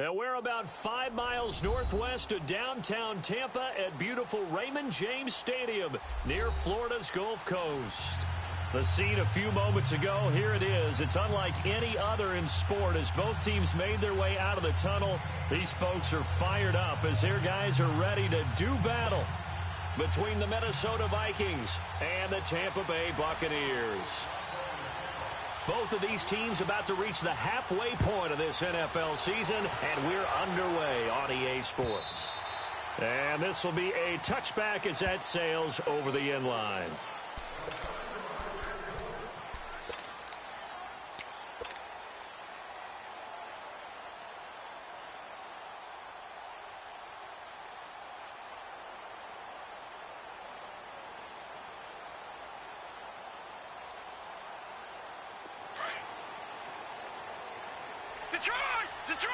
And we're about 5 miles northwest of downtown Tampa at beautiful Raymond James Stadium near Florida's Gulf Coast. The scene a few moments ago, here it is. It's unlike any other in sport as both teams made their way out of the tunnel. These folks are fired up as their guys are ready to do battle between the Minnesota Vikings and the Tampa Bay Buccaneers. Both of these teams about to reach the halfway point of this NFL season, and we're underway on EA Sports. And this will be a touchback as that sails over the end line. Detroit!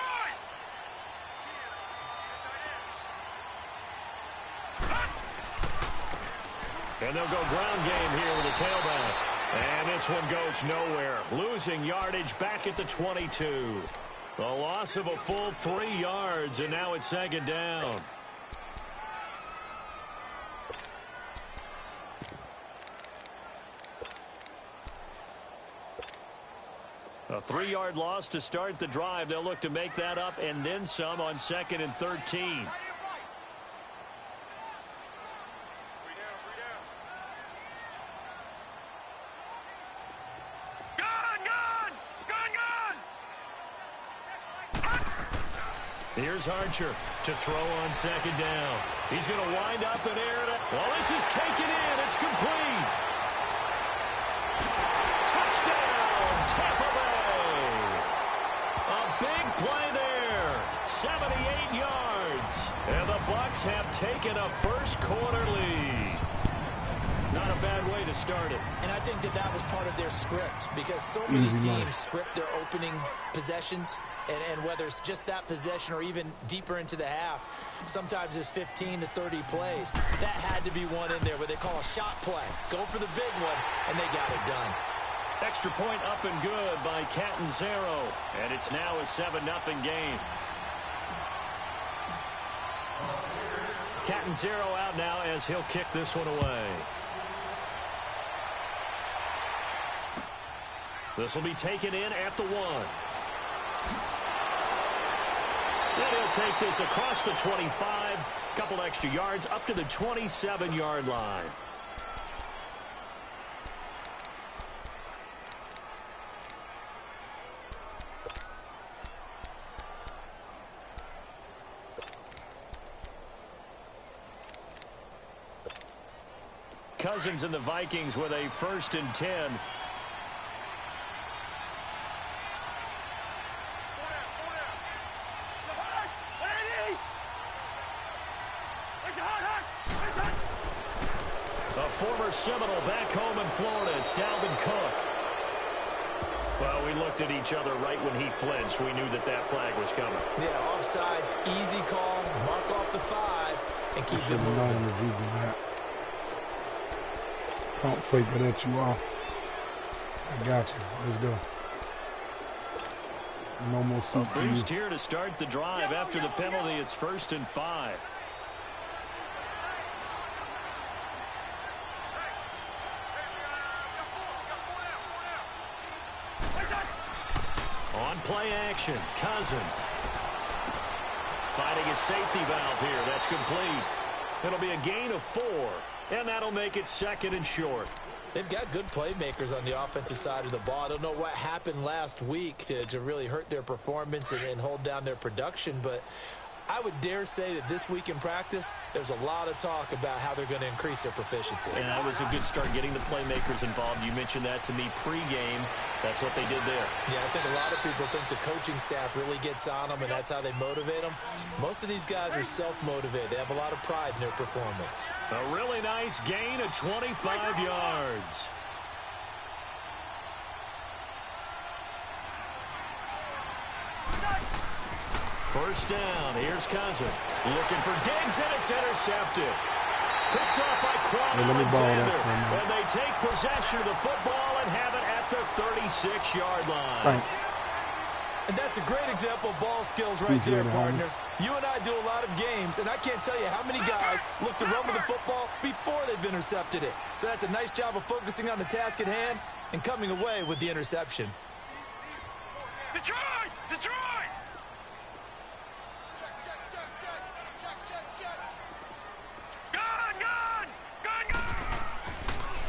And they'll go ground game here with a tailback. And this one goes nowhere. Losing yardage back at the 22. The loss of a full 3 yards, and now it's second down. A 3-yard loss to start the drive. They'll look to make that up and then some on 2nd and 13. Here's Archer to throw on 2nd down. He's going to wind up and air it. Well, this is taken in. It's complete. Touchdown, Tampa Bay. A big play there. 78 yards. And the Bucs have taken a first-quarter lead. Not a bad way to start it. And I think that was part of their script because so many teams script their opening possessions. And whether it's just that possession or even deeper into the half, sometimes it's 15 to 30 plays. That had to be one in there what they call a shot play. Go for the big one, and they got it done. Extra point up and good by Catanzaro. And it's now a 7-0 game. Catanzaro out now as he'll kick this one away. This will be taken in at the 1. And he'll take this across the 25. Couple extra yards up to the 27-yard line. Cousins and the Vikings with a 1st and 10. Former Seminole back home in Florida. It's Dalvin Cook. Well, we looked at each other right when he flinched. We knew that flag was coming. Yeah, offsides, easy call. Mark off the 5 and keep it moving. Pump fake it at you off. I got you. Let's go. No more suit for you. Boost here to start the drive. After the penalty, it's 1st and 5. On play action, Cousins. Finding a safety valve here. That's complete. It'll be a gain of 4, and that'll make it 2nd and short. They've got good playmakers on the offensive side of the ball. I don't know what happened last week to really hurt their performance and hold down their production, but I would dare say that this week in practice, there's a lot of talk about how they're going to increase their proficiency. And that was a good start getting the playmakers involved. You mentioned that to me pregame. That's what they did there. Yeah, I think a lot of people think the coaching staff really gets on them, and that's how they motivate them. Most of these guys are self-motivated. They have a lot of pride in their performance. A really nice gain of 25 yards. First down. Here's Cousins. Looking for Diggs, and it's intercepted. Picked off by Quan Alexander. And they take possession of the football and have it at the 36-yard line. Thanks. And that's a great example of ball skills right there, partner. You and I do a lot of games, and I can't tell you how many guys look to run with the football before they've intercepted it. So that's a nice job of focusing on the task at hand and coming away with the interception. Detroit! Detroit!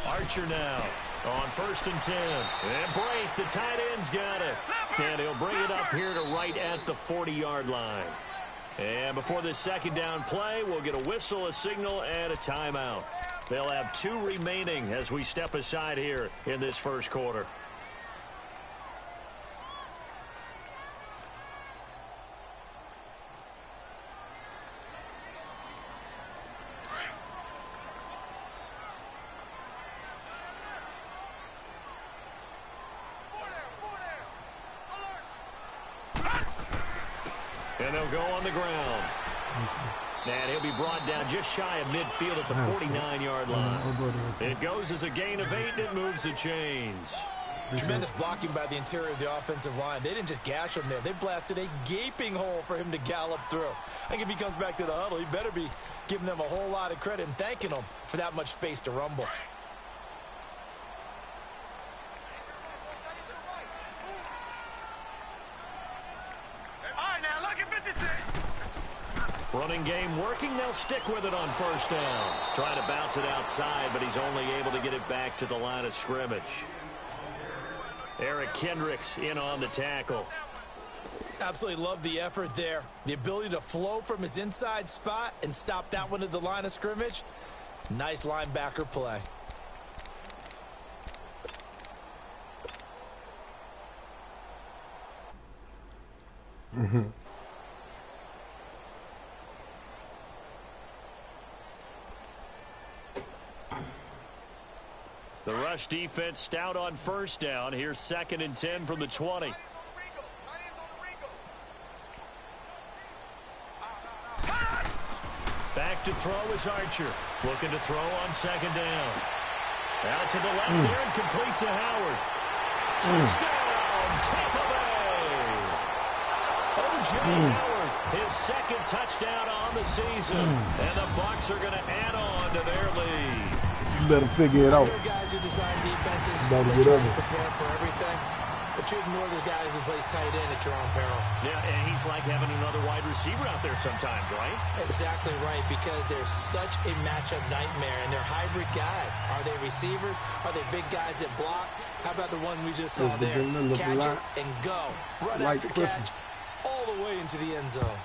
Archer now on 1st and 10. And break. The tight end's got it. And he'll bring it up here to right at the 40-yard line. And before this second down play, we'll get a whistle, a signal, and a timeout. They'll have 2 remaining as we step aside here in this first quarter. And they'll go on the ground. And he'll be brought down just shy of midfield at the 49-yard line. It goes as a gain of 8, and it moves the chains. Tremendous blocking by the interior of the offensive line. They didn't just gash him there. They blasted a gaping hole for him to gallop through. I think if he comes back to the huddle, he better be giving them a whole lot of credit and thanking them for that much space to rumble. Running game working. They'll stick with it on 1st down. Trying to bounce it outside, but he's only able to get it back to the line of scrimmage. Eric Kendricks in on the tackle. Absolutely love the effort there. The ability to flow from his inside spot and stop that one at the line of scrimmage. Nice linebacker play. The rush defense stout on 1st down. Here's 2nd and 10 from the 20. Back to throw is Archer. Looking to throw on 2nd down. Out to the left there and complete to Howard. Touchdown, Tampa Bay. O.J. Howard, his 2nd touchdown on the season. And the Bucs are going to add on to their lead. Let them figure it out. Guys who design defenses, they try to prepare for everything, but you ignore the guy who plays tight end at your own peril. Yeah, and he's like having another wide receiver out there sometimes, right? Exactly right, because they're such a matchup nightmare, and they're hybrid guys. Are they receivers? Are they big guys that block? How about the one we just saw there? Catch it and go. Run after catch all the way into the end zone.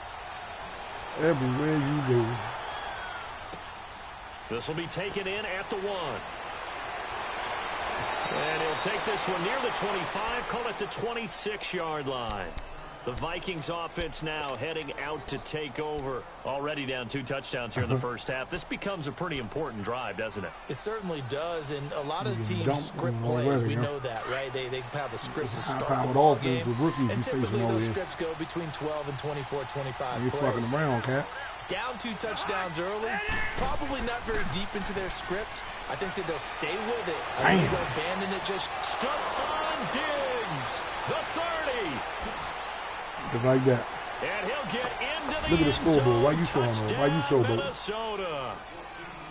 Everywhere you go. This will be taken in at the 1. And he'll take this one near the 25, call it the 26-yard line. The Vikings offense now heading out to take over. Already down 2 touchdowns here in the first half. This becomes a pretty important drive, doesn't it? It certainly does, and a lot of teams script plays. We know that, right? They have a script to start the ball game, and typically those scripts go between 12 and 24, 25 You're plays. fucking around, Cat. Down 2 touchdowns early, probably not very deep into their script. I think that they'll stay with it. I think they'll abandon it just. Stephon Diggs, the 30. Just like that. And he'll get into the Look at the scoreboard. Why you showing them? Why you showboating? Minnesota.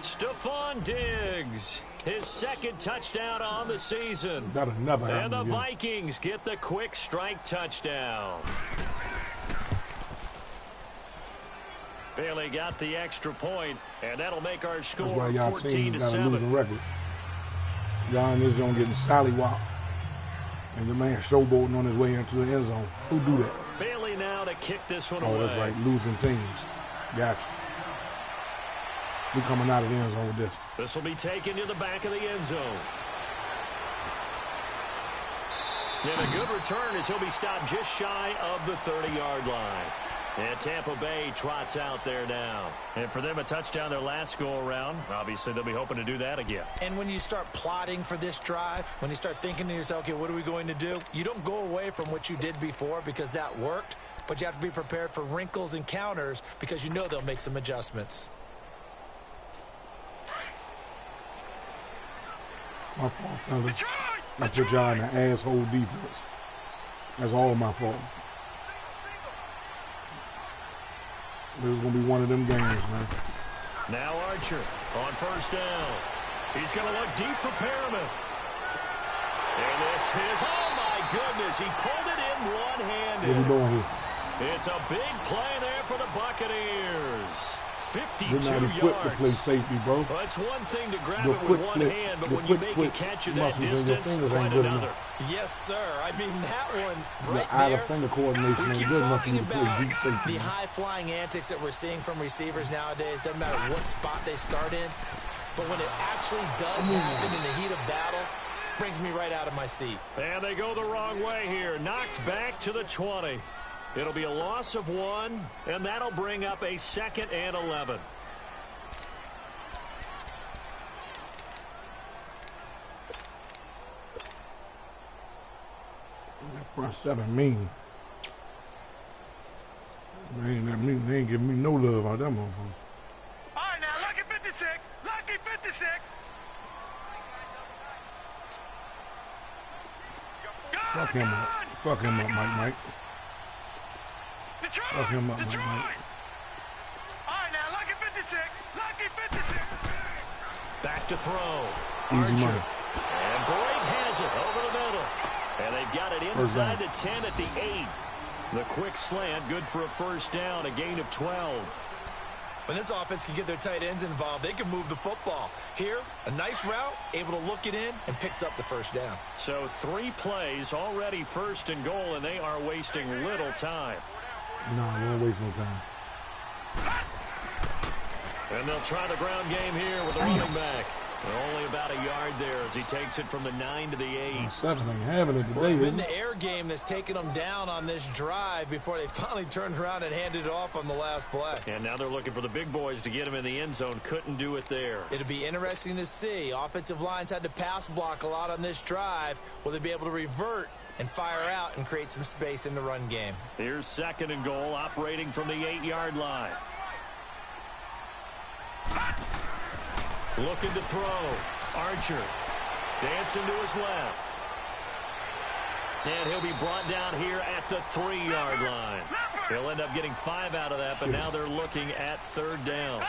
Stephon Diggs, his 2nd touchdown on the season. That'll never happen. And the Vikings get the quick strike touchdown. Bailey got the extra point, and that'll make our score 14-7. Losing record. Y'all in this zone getting sally-wop. And the man showboating on his way into the end zone. Who do that? Bailey now to kick this one away. Oh, that's right. Losing teams. Gotcha. We coming out of the end zone with this. This will be taken to the back of the end zone. And a good return as he'll be stopped just shy of the 30-yard line. And Tampa Bay trots out there now. And for them, a touchdown their last go-around. Obviously, they'll be hoping to do that again. And when you start plotting for this drive, when you start thinking to yourself, okay, what are we going to do? You don't go away from what you did before because that worked, but you have to be prepared for wrinkles and counters because you know they'll make some adjustments. My fault, fellas. I put y'all in the asshole defense. That's all my fault. was going to be one of them games, man. Now Archer on first down. He's going to look deep for Perriman. And this is, oh my goodness, he pulled it in one-handed. What are we doing here? It's a big play there for the Buccaneers. 52 You're not equipped to play yards. safety, bro. Well, it's one thing to grab Your it with quick one flick, hand, but your when you quick make a flick catch at that muscles in your distance, fingers quite ain't good another. enough. Yes, sir. I mean, that one Your right outer there. finger coordination We ain't keep good enough for talking you to play about deep safety. the high-flying antics that we're seeing from receivers nowadays. Doesn't matter what spot they start in. But when it actually does happen in the heat of battle, brings me right out of my seat. And they go the wrong way here. Knocked back to the 20. It'll be a loss of 1, and that'll bring up a 2nd and 11. That front seven mean. They ain't that mean. They ain't giving me no love out that motherfucker. All right, now, lucky 56. Lucky 56. Fuck him up. Fuck him up, Mike. Detroit. Fuck him up, Detroit. Mike. All right, now, lucky 56. Lucky 56. Back to throw. Easy Archer. money. And Boyd has it over the middle. And they've got it inside the 10 at the 8. The quick slant, good for a first down, a gain of 12. When this offense can get their tight ends involved, they can move the football. Here, a nice route, able to look it in, and picks up the first down. So 3 plays, already first and goal, and they are wasting little time. No, we won't waste no time. And they'll try the ground game here with the running back. Only about a yard there as he takes it from the 9 to the 8. Seven ain't having it Well, it's today, been is it? the air game that's taken them down on this drive before they finally turned around and handed it off on the last play. And now they're looking for the big boys to get him in the end zone. Couldn't do it there. It'll be interesting to see. Offensive lines had to pass block a lot on this drive. Will they be able to revert and fire out and create some space in the run game? Here's 2nd and goal, operating from the 8-yard line. Looking to throw. Archer dancing to his left. And he'll be brought down here at the 3-yard line. He'll end up getting 5 out of that, but now they're looking at 3rd down.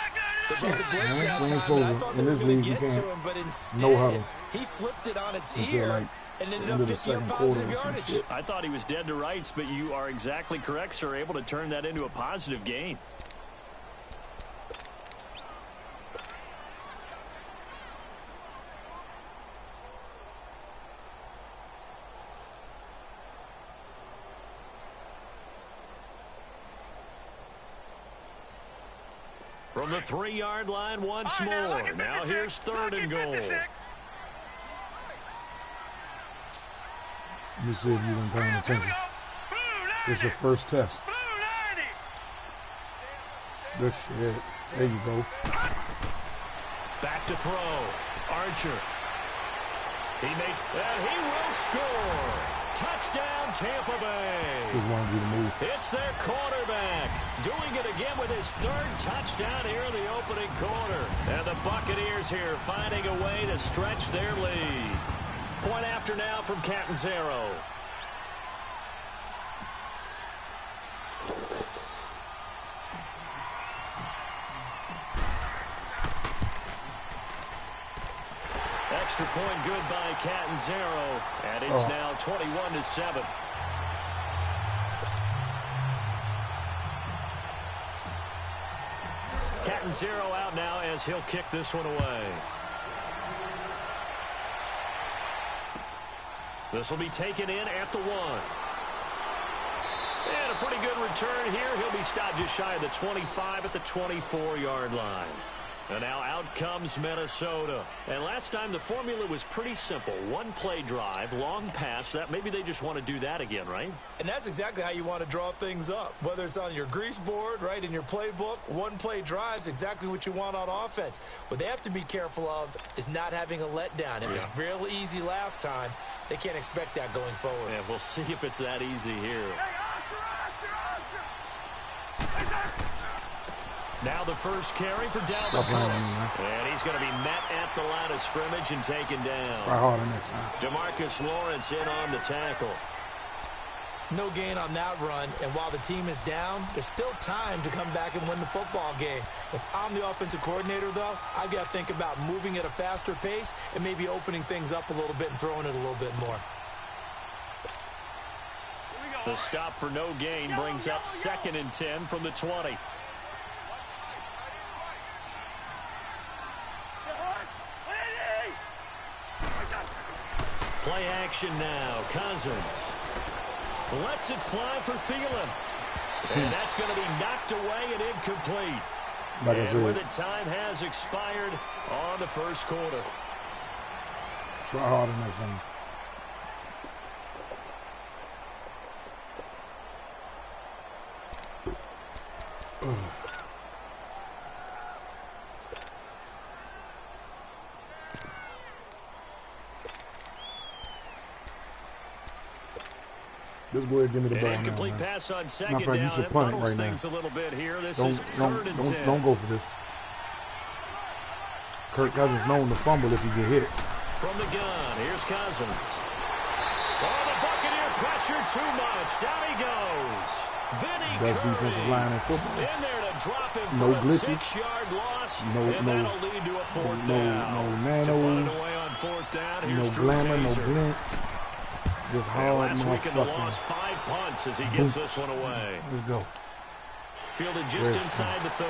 They brought the blitz Man, that we ain't time, and I supposed thought to- they in were this going league, to you get to can't him, but instead, no huddle he flipped it on its until ear like and ended into up the picking up second quarter positive or some yardage. shit. I thought he was dead to rights, but you are exactly correct, sir. Able to turn that into a positive gain. From the 3-yard line once All right, now, more. lucky Now 56. here's 3rd and Lucky goal. 56. Let me see if you've been paying Here we attention. go. Blue It's your 90. first test. Blue 90. Good shit. There you go. Back to throw. Archer. He made, and he will score. Touchdown, Tampa Bay. Just wanted you to move. It's their quarterback doing it again with his 3rd touchdown here in the opening quarter. And the Buccaneers here finding a way to stretch their lead. Point after now from Catanzaro. Extra point good by Catanzaro, and it's now 21-7. Catanzaro out now as he'll kick this one away. This will be taken in at the 1. And a pretty good return here. He'll be stopped just shy of the 25 at the 24-yard line. And now out comes Minnesota. And last time the formula was pretty simple. 1-play drive, long pass. That maybe they just want to do that again, right? And that's exactly how you want to draw things up. Whether it's on your grease board, right, in your playbook, 1-play drives exactly what you want on offense. What they have to be careful of is not having a letdown. It was real easy last time. They can't expect that going forward. And we'll see if it's that easy here. Now the first carry for Dalvin Cook. And he's going to be met at the line of scrimmage and taken down. Try harder next time. DeMarcus Lawrence in on the tackle. No gain on that run, and while the team is down, there's still time to come back and win the football game. If I'm the offensive coordinator, though, I've got to think about moving at a faster pace and maybe opening things up a little bit and throwing it a little bit more. The stop for no gain brings up 2nd and 10 from the 20. Play action now. Cousins lets it fly for Thielen. And that's going to be knocked away and incomplete. Like and where the time has expired on the first quarter. Try harder next time. Just go ahead and give me the ball now, Incomplete man. pass on second Matter of fact, down. you should It punt it muddles right now. things a little bit here. This is 3rd and 10. Don't go for this. Kirk Cousins known to fumble if he get hit. From the gun, here's Cousins. Oh, the Buccaneer pressure too much. Down he goes. Vinny Best Curry defensive line in football. in there to drop him No for a glitches. 6-yard loss. No, and that'll lead to a 4th down. No To put nanos. it away on 4th down, No here's Drew glamour, no Kaiser. glints. Just And hard last week in the motherfucking. loss, 5 punts as he gets this one away. Let's go. Fielded just Where's inside the 30.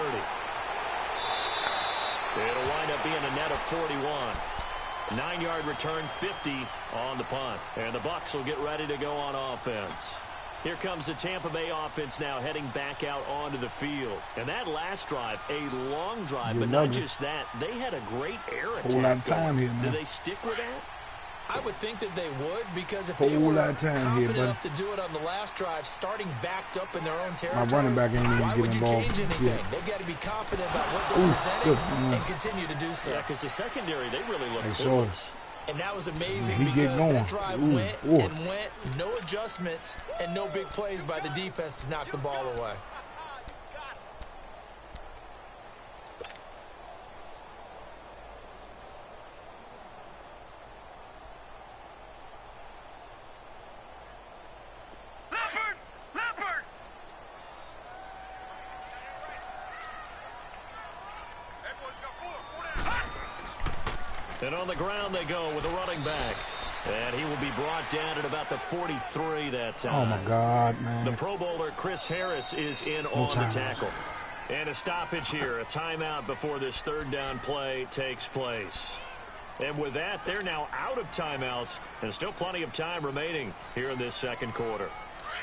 It'll wind up being a net of 41. 9-yard return, 50 on the punt. And the Bucs will get ready to go on offense. Here comes the Tampa Bay offense now heading back out onto the field. And that last drive, a long drive, but not just that. They had a great air attack. Whole lot of time here, Do man. they stick with that? I would think that they would, because if Whole they were lot of time here, confident buddy. enough to do it on the last drive, starting backed up in their own territory, running back ain't even why get would you involved. change anything? Yeah. They've got to be confident about what they're presenting good. and continue to do so. Yeah, because the secondary, they really look They close. And that was amazing He get because going. that drive Ooh, went boy. and went, no adjustments, and no big plays by the defense to knock the ball away. Leopard! Hey, boys, got 4 down. And on the ground they go with a running back. And he will be brought down at about the 43 that time. Oh, my God, The man. Pro Bowler Chris Harris is in on the tackle. And a stoppage here, a timeout before this 3rd down play takes place. And with that, they're now out of timeouts, and still plenty of time remaining here in this 2nd quarter.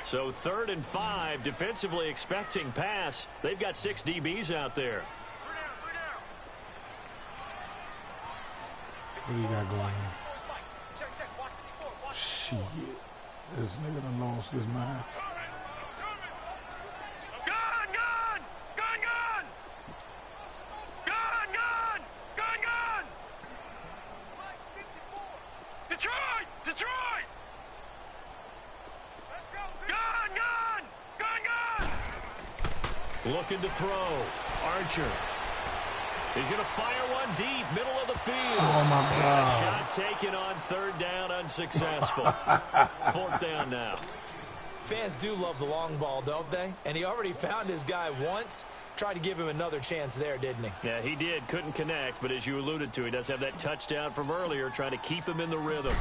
So 3rd and 5, defensively expecting pass. They've got 6 DBs out there. 3 down. What do you got going on? Check, watch 54, watch. Shit. This nigga done lost his mind. Gun! Detroit! Let's go, Gun! Looking to throw. Archer. He's going to fire one deep, middle of the field. Oh, my God. Shot taken on 3rd down, unsuccessful. 4th down now. Fans do love the long ball, don't they? And he already found his guy once. Tried to give him another chance there, didn't he? Yeah, he did. Couldn't connect, but as you alluded to, he does have that touchdown from earlier, trying to keep him in the rhythm.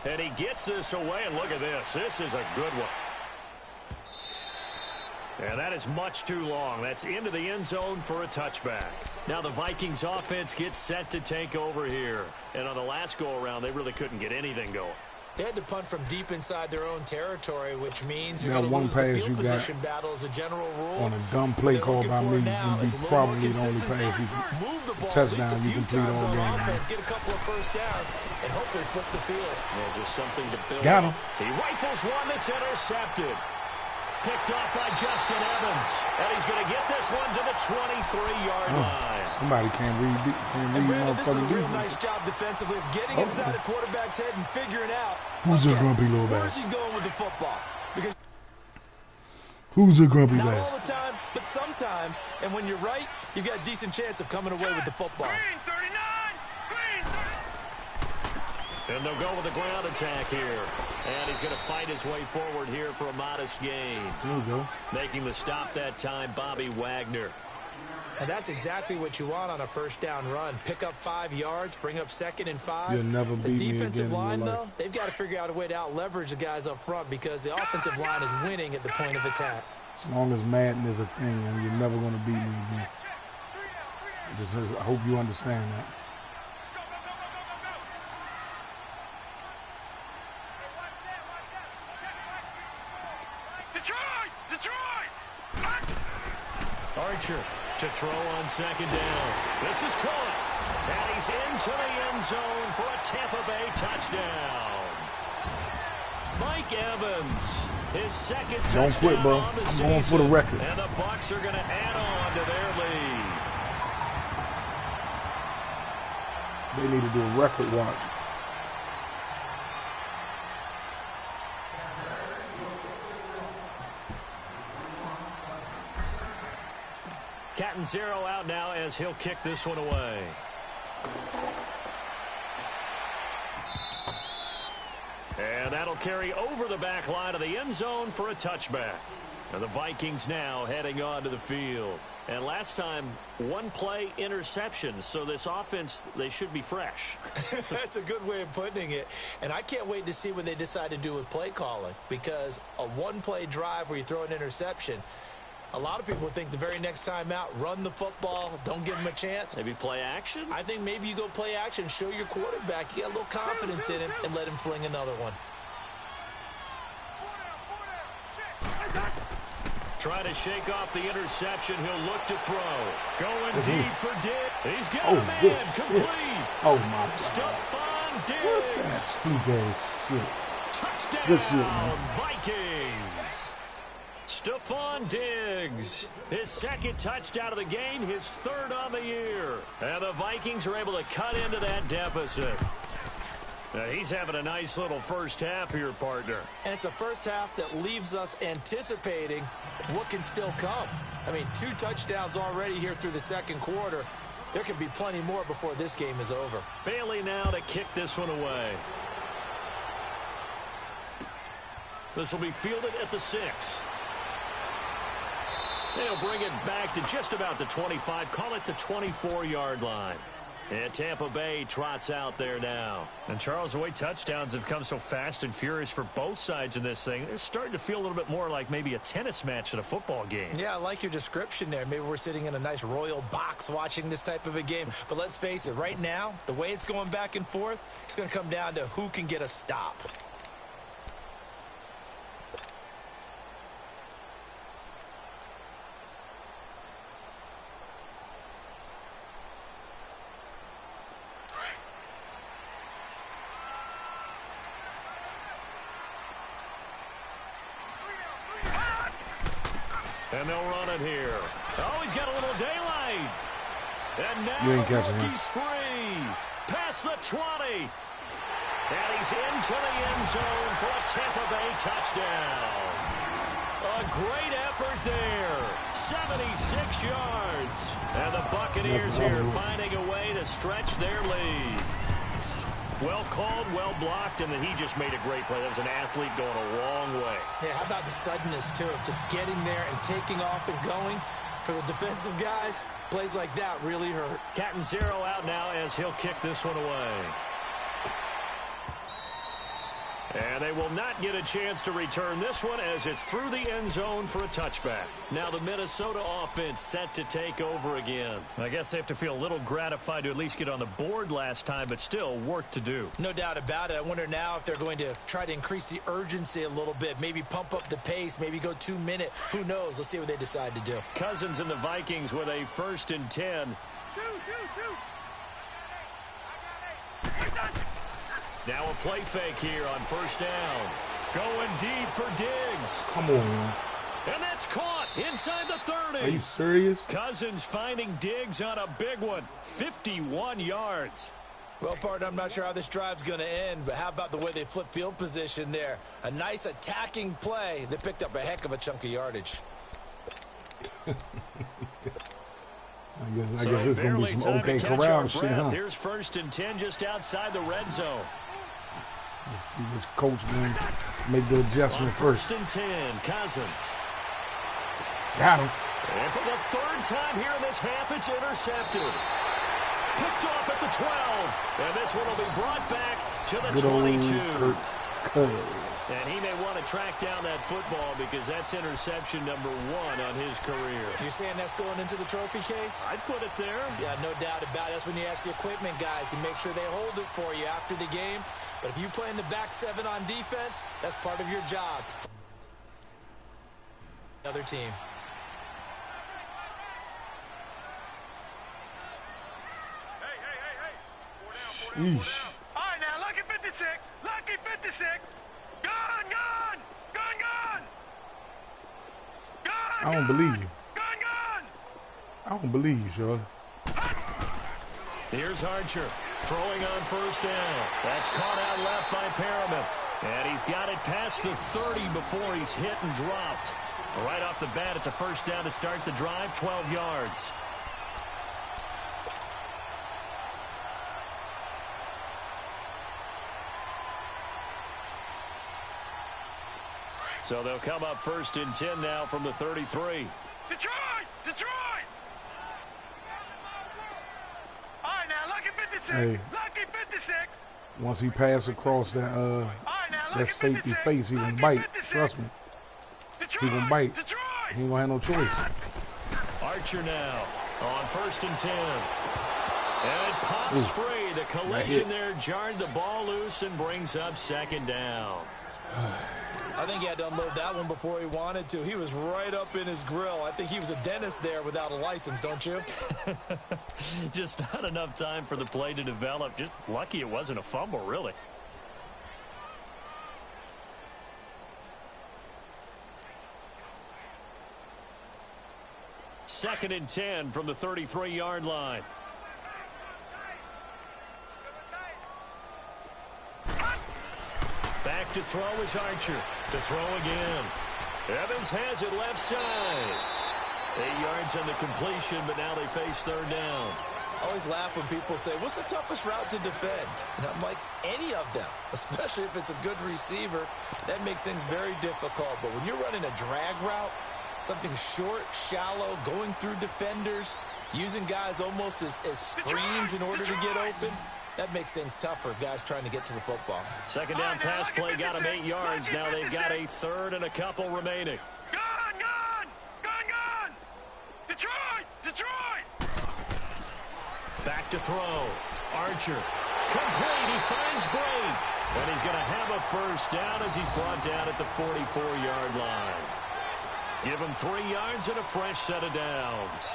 And he gets this away, and look at this. This is a good one. And that is much too long. That's into the end zone for a touchback. Now the Vikings offense gets set to take over here. And on the last go-around, they really couldn't get anything going. They had to punt from deep inside their own territory, which means you're Yeah, going to one lose the pass field you got position battle as a general rule. On a dumb play What they're call looking by for me, now would is be a little probably more the only consistency. pass you can. Move the ball touchdown at least a you few complete times all on game, offense, get a couple of first downs, and hopefully flip the field. Yeah, just something to build Got him. off. He rifles one that's intercepted. Picked off by Justin Evans. And he's going to get this one to the 23-yard line. Somebody can't read And Brandon, this is a motherfucking real defense. nice job defensively of getting inside a quarterback's head and figuring out, Who's a okay, grumpy little where's bastard? he going with the football? Because Who's a grumpy not all bastard? the time, but sometimes. And when you're right, you've got a decent chance of coming away with the football. Green 39! Green 39! And they'll go with a ground attack here. And he's going to fight his way forward here for a modest gain. There you go. Making the stop that time, Bobby Wagner. And that's exactly what you want on a first down run. Pick up 5 yards, bring up 2nd and 5. You'll never The beat me defensive again line, in your though, life. they've got to figure out a way to out-leverage the guys up front because the offensive line is winning at the point of attack. As long as Madden is a thing, and you're never going to beat me again. I hope you understand that. Archer to throw on 2nd down. This is caught. And he's into the end zone for a Tampa Bay touchdown. Mike Evans, his 2nd touchdown. Don't quit, bro. On the I'm season. going for the record. And the Bucs are going to add on to their lead. They need to do a record watch. Catanzaro out now as he'll kick this one away. And that'll carry over the back line of the end zone for a touchback. And the Vikings now heading onto the field. And last time, 1 play interception. So this offense, they should be fresh. That's a good way of putting it. And I can't wait to see what they decide to do with play calling. Because a 1-play drive where you throw an interception, a lot of people think the very next time out, run the football, don't give them a chance. Maybe play action? I think maybe you go play action, show your quarterback, you got a little confidence in him, and let him fling another one. Try to shake off the interception. He'll look to throw. Going deep for Diggs. He's got a man complete. Oh, my God. Stephon Diggs. He goes shit. Touchdown, Good shit, man. Vikings. Stephon Diggs, his 2nd touchdown of the game, his 3rd on the year. And the Vikings are able to cut into that deficit. Now, he's having a nice little first half here, partner. And it's a first half that leaves us anticipating what can still come. I mean, 2 touchdowns already here through the 2nd quarter. There could be plenty more before this game is over. Bailey now to kick this one away. This will be fielded at the 6. They'll bring it back to just about the 25, call it the 24-yard line. And Tampa Bay trots out there now. And Charles, the way touchdowns have come so fast and furious for both sides in this thing, it's starting to feel a little bit more like maybe a tennis match than a football game. Yeah, I like your description there. Maybe we're sitting in a nice royal box watching this type of a game. But let's face it, right now, the way it's going back and forth, it's going to come down to who can get a stop. And they'll run it here. Oh, he's got a little daylight. And now You ain't catching him. he's free. Past the 20. And he's into the end zone for a Tampa Bay touchdown. A great effort there. 76 yards. And the Buccaneers here finding a way to stretch their lead. Well called, well blocked, and then he just made a great play. That was an athlete going a long way. Yeah, how about the suddenness, too, of just getting there and taking off and going? For the defensive guys, plays like that really hurt. Catanzaro out now as he'll kick this one away. And they will not get a chance to return this one as it's through the end zone for a touchback. Now the Minnesota offense set to take over again. I guess they have to feel a little gratified to at least get on the board last time, but still work to do. No doubt about it. I wonder now if they're going to try to increase the urgency a little bit, maybe pump up the pace, maybe go 2-minute. Who knows? Let's see what they decide to do. Cousins and the Vikings with a 1st and 10. Now a play fake here on 1st down. Going deep for Diggs. Come on, man. And that's caught inside the 30. Are you serious? Cousins finding Diggs on a big one. 51 yards. Well, partner, I'm not sure how this drive's going to end, but how about the way they flip field position there? A nice attacking play that picked up a heck of a chunk of yardage. I guess it's going to be some OK Corral shit, huh? Here's 1st and 10 just outside the red zone. Let's see which coach going to make the adjustment first. 1st and 10, Cousins. Got him. And for the 3rd time here in this half, it's intercepted. Picked off at the 12. And this one will be brought back to the Good 22. Old Kirk. And he may want to track down that football because that's interception number 1 on his career. You're saying that's going into the trophy case? I'd put it there. Yeah, no doubt about it. That's when you ask the equipment guys to make sure they hold it for you after the game. But if you play in the back 7 on defense, that's part of your job. Another team. Yeesh. All right, now, lucky 56. Lucky 56. Gun, gun. Gun, gun. Gun, I don't believe you. gun, gun. I don't believe you, Shirley. Here's Archer throwing on 1st down. That's caught out left by Perriman. And he's got it past the 30 before he's hit and dropped. Right off the bat, it's a 1st down to start the drive, 12 yards. So they'll come up 1st and 10 now from the 33. Detroit! Detroit! All right, now, lucky 56. Hey. Lucky 56. Once he passes across that All right, now, lucky that safety 56. face, he gonna Lucky bite. 56. Trust me. Detroit! He gonna bite. Detroit! He ain't gonna have no choice. Archer now on 1st and 10. And it pops free. The collision there jarred the ball loose and brings up 2nd down. I think he had to unload that one before he wanted to. He was right up in his grill. I think he was a dentist there without a license, don't you? Just not enough time for the play to develop. Just lucky it wasn't a fumble, really. Second and 10 from the 33-yard line. Back to throw is Archer. To throw again. Evans has it left side. 8 yards on the completion, but now they face 3rd down. I always laugh when people say, what's the toughest route to defend? And I'm like, any of them, especially if it's a good receiver. That makes things very difficult. But when you're running a drag route, something short, shallow, going through defenders, using guys almost as screens in order to get open, that makes things tough for guys trying to get to the football. 2nd down pass play got him 8 yards. Now they've got a 3rd and a couple remaining. Gun, gun. Gun, gun. Detroit! Detroit! Back to throw. Archer. Complete. He finds Bray. And he's going to have a 1st down as he's brought down at the 44-yard line. Give him 3 yards and a fresh set of downs.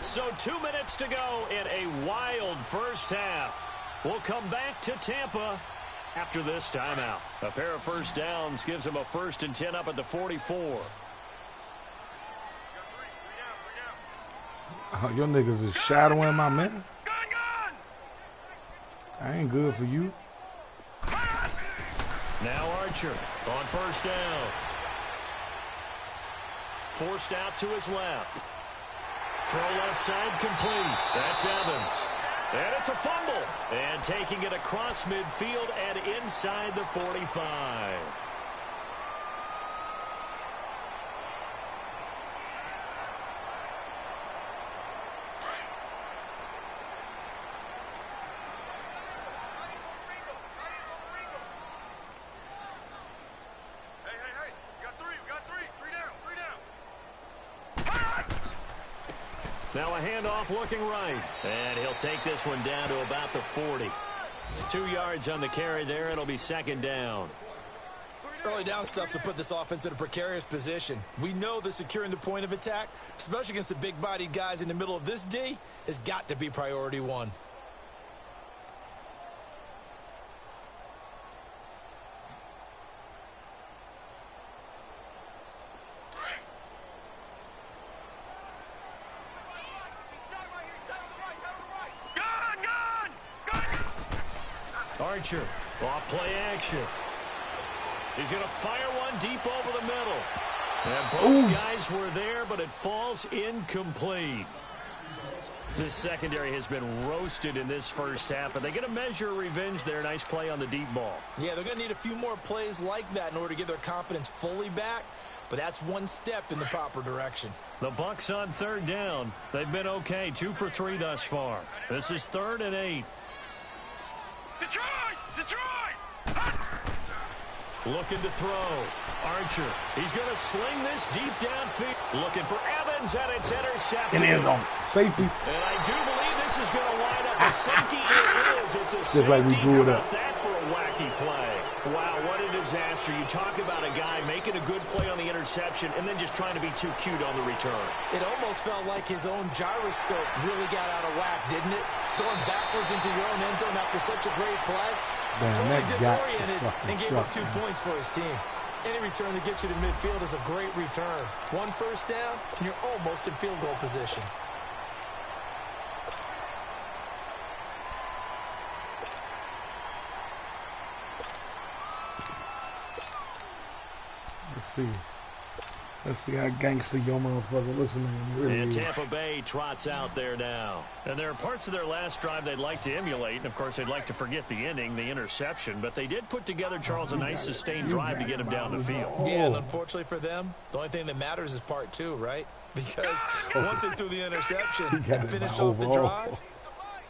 So 2 minutes to go in a wild 1st half. We'll come back to Tampa after this timeout. A pair of 1st downs gives them a 1st and 10 up at the 44. Your niggas is shadowing my man. Gun, gun. I ain't good for you. Now Archer on 1st down. Forced out to his left. Throw left side complete. That's Evans. And it's a fumble. And taking it across midfield and inside the 45. Now a handoff looking right. And he'll take this one down to about the 40. 2 yards on the carry there. It'll be 2nd down. Early down stuff to put this offense in a precarious position. We know that securing the point of attack, especially against the big-bodied guys in the middle of this D, has got to be priority 1. Archer, off play action. He's going to fire one deep over the middle. And both guys were there, but it falls incomplete. This secondary has been roasted in this first half, but they get a measure of revenge there. Nice play on the deep ball. Yeah, they're going to need a few more plays like that in order to get their confidence fully back, but that's one step in the proper direction. The Bucks on third down. They've been okay, 2 for 3 thus far. This is 3rd and 8. Detroit! Looking to throw. Archer. He's going to sling this deep downfield. Looking for Evans, and it's intercepted. In the end zone. Safety. And I do believe this is going to wind up a safety. It is. It's a just safety. like we drew it up. That for a wacky play. Wow, what a disaster. You talk about a guy making a good play on the interception and then just trying to be too cute on the return. It almost felt like his own gyroscope really got out of whack, didn't it? Going backwards into your own end zone after such a great play. Damn, totally that disoriented and gave up 2 man. points for his team. Any return that gets you to midfield is a great return. 1 first down, and you're almost in field goal position. Let's see how gangster your motherfucker. Listen, man. Really and Tampa Bay trots out there now. And there are parts of their last drive they'd like to emulate. And, of course, they'd like to forget the ending, the interception. But they did put together, Charles, a nice sustained drive to get him down the field. Yeah, and unfortunately for them, the only thing that matters is part 2, right? Because once they threw the interception and finished off the drive,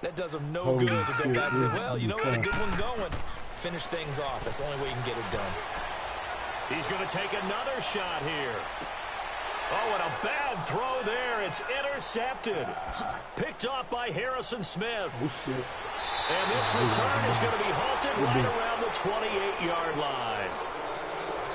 that does them no good to go back and say, well, you know what, a good one going. Finish things off. That's the only way you can get it done. He's going to take another shot here. Oh, and a bad throw there. It's intercepted. Picked off by Harrison Smith. Oh, shit. And this return is going to be halted right around the 28-yard line.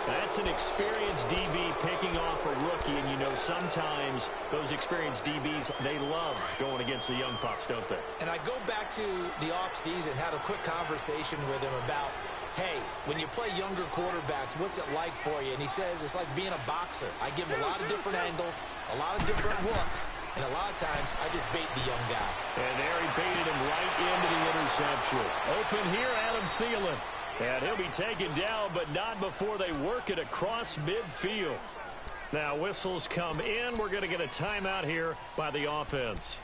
That's an experienced DB picking off a rookie, and you know sometimes those experienced DBs, they love going against the young pups, don't they? And I go back to the offseason, had a quick conversation with him about, hey, when you play younger quarterbacks, what's it like for you? And he says it's like being a boxer. I give him a lot of different angles, a lot of different looks, and a lot of times I just bait the young guy. And there he baited him right into the interception. Open here, Adam Thielen. And he'll be taken down, but not before they work it across midfield. Now whistles come in. We're going to get a timeout here by the offense,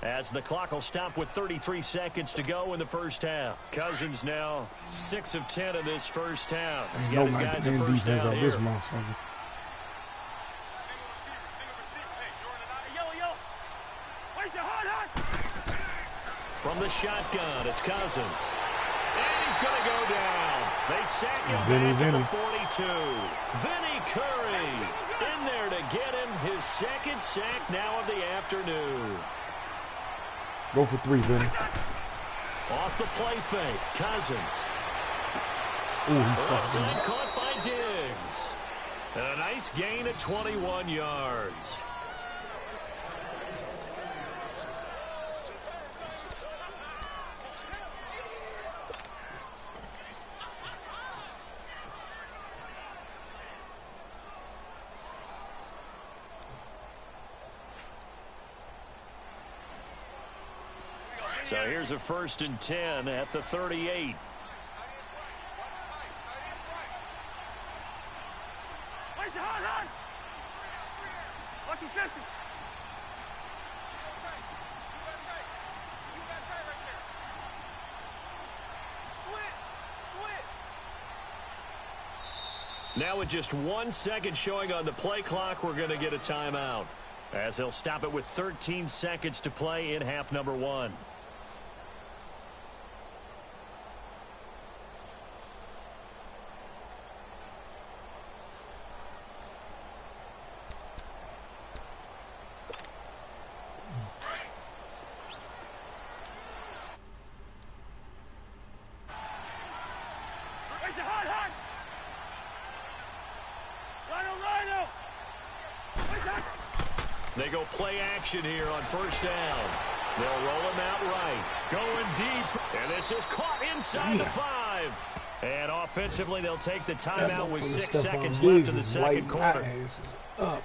as the clock will stop with 33 seconds to go in the first half. Cousins now 6 of 10 in this first half. He's got his guys a first down here. From the shotgun, it's Cousins. And he's going to go down. They sack him back at the 42. Vinny Curry in there to get him his second sack now of the afternoon. Go for 3, Vinny. Off the play fake, Cousins. Ooh, offside caught by Diggs. And a nice gain at 21 yards. So here's a 1st and 10 at the 38. Now with just 1 second showing on the play clock, we're going to get a timeout, as they'll stop it with 13 seconds to play in half number 1. They go play action here on 1st down. They'll roll him out right. Going deep. And this is caught inside the 5. And offensively, they'll take the timeout with 6 seconds left in the second quarter. Up.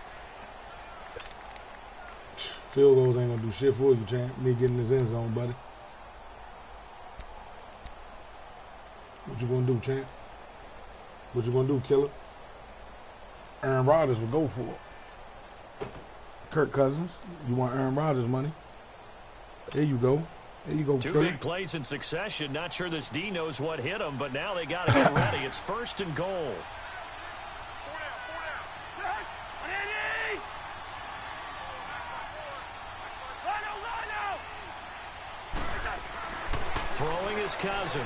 Field goals ain't going to do shit for you, champ. Me getting this end zone, buddy. What you going to do, champ? What you going to do, killer? Aaron Rodgers would go for it. Kirk Cousins, you want Aaron Rodgers money? There you go. There you go. Two big plays in succession. Not sure this D knows what hit him, but now they got to get ready. It's 1st and goal. Throwing is Cousins.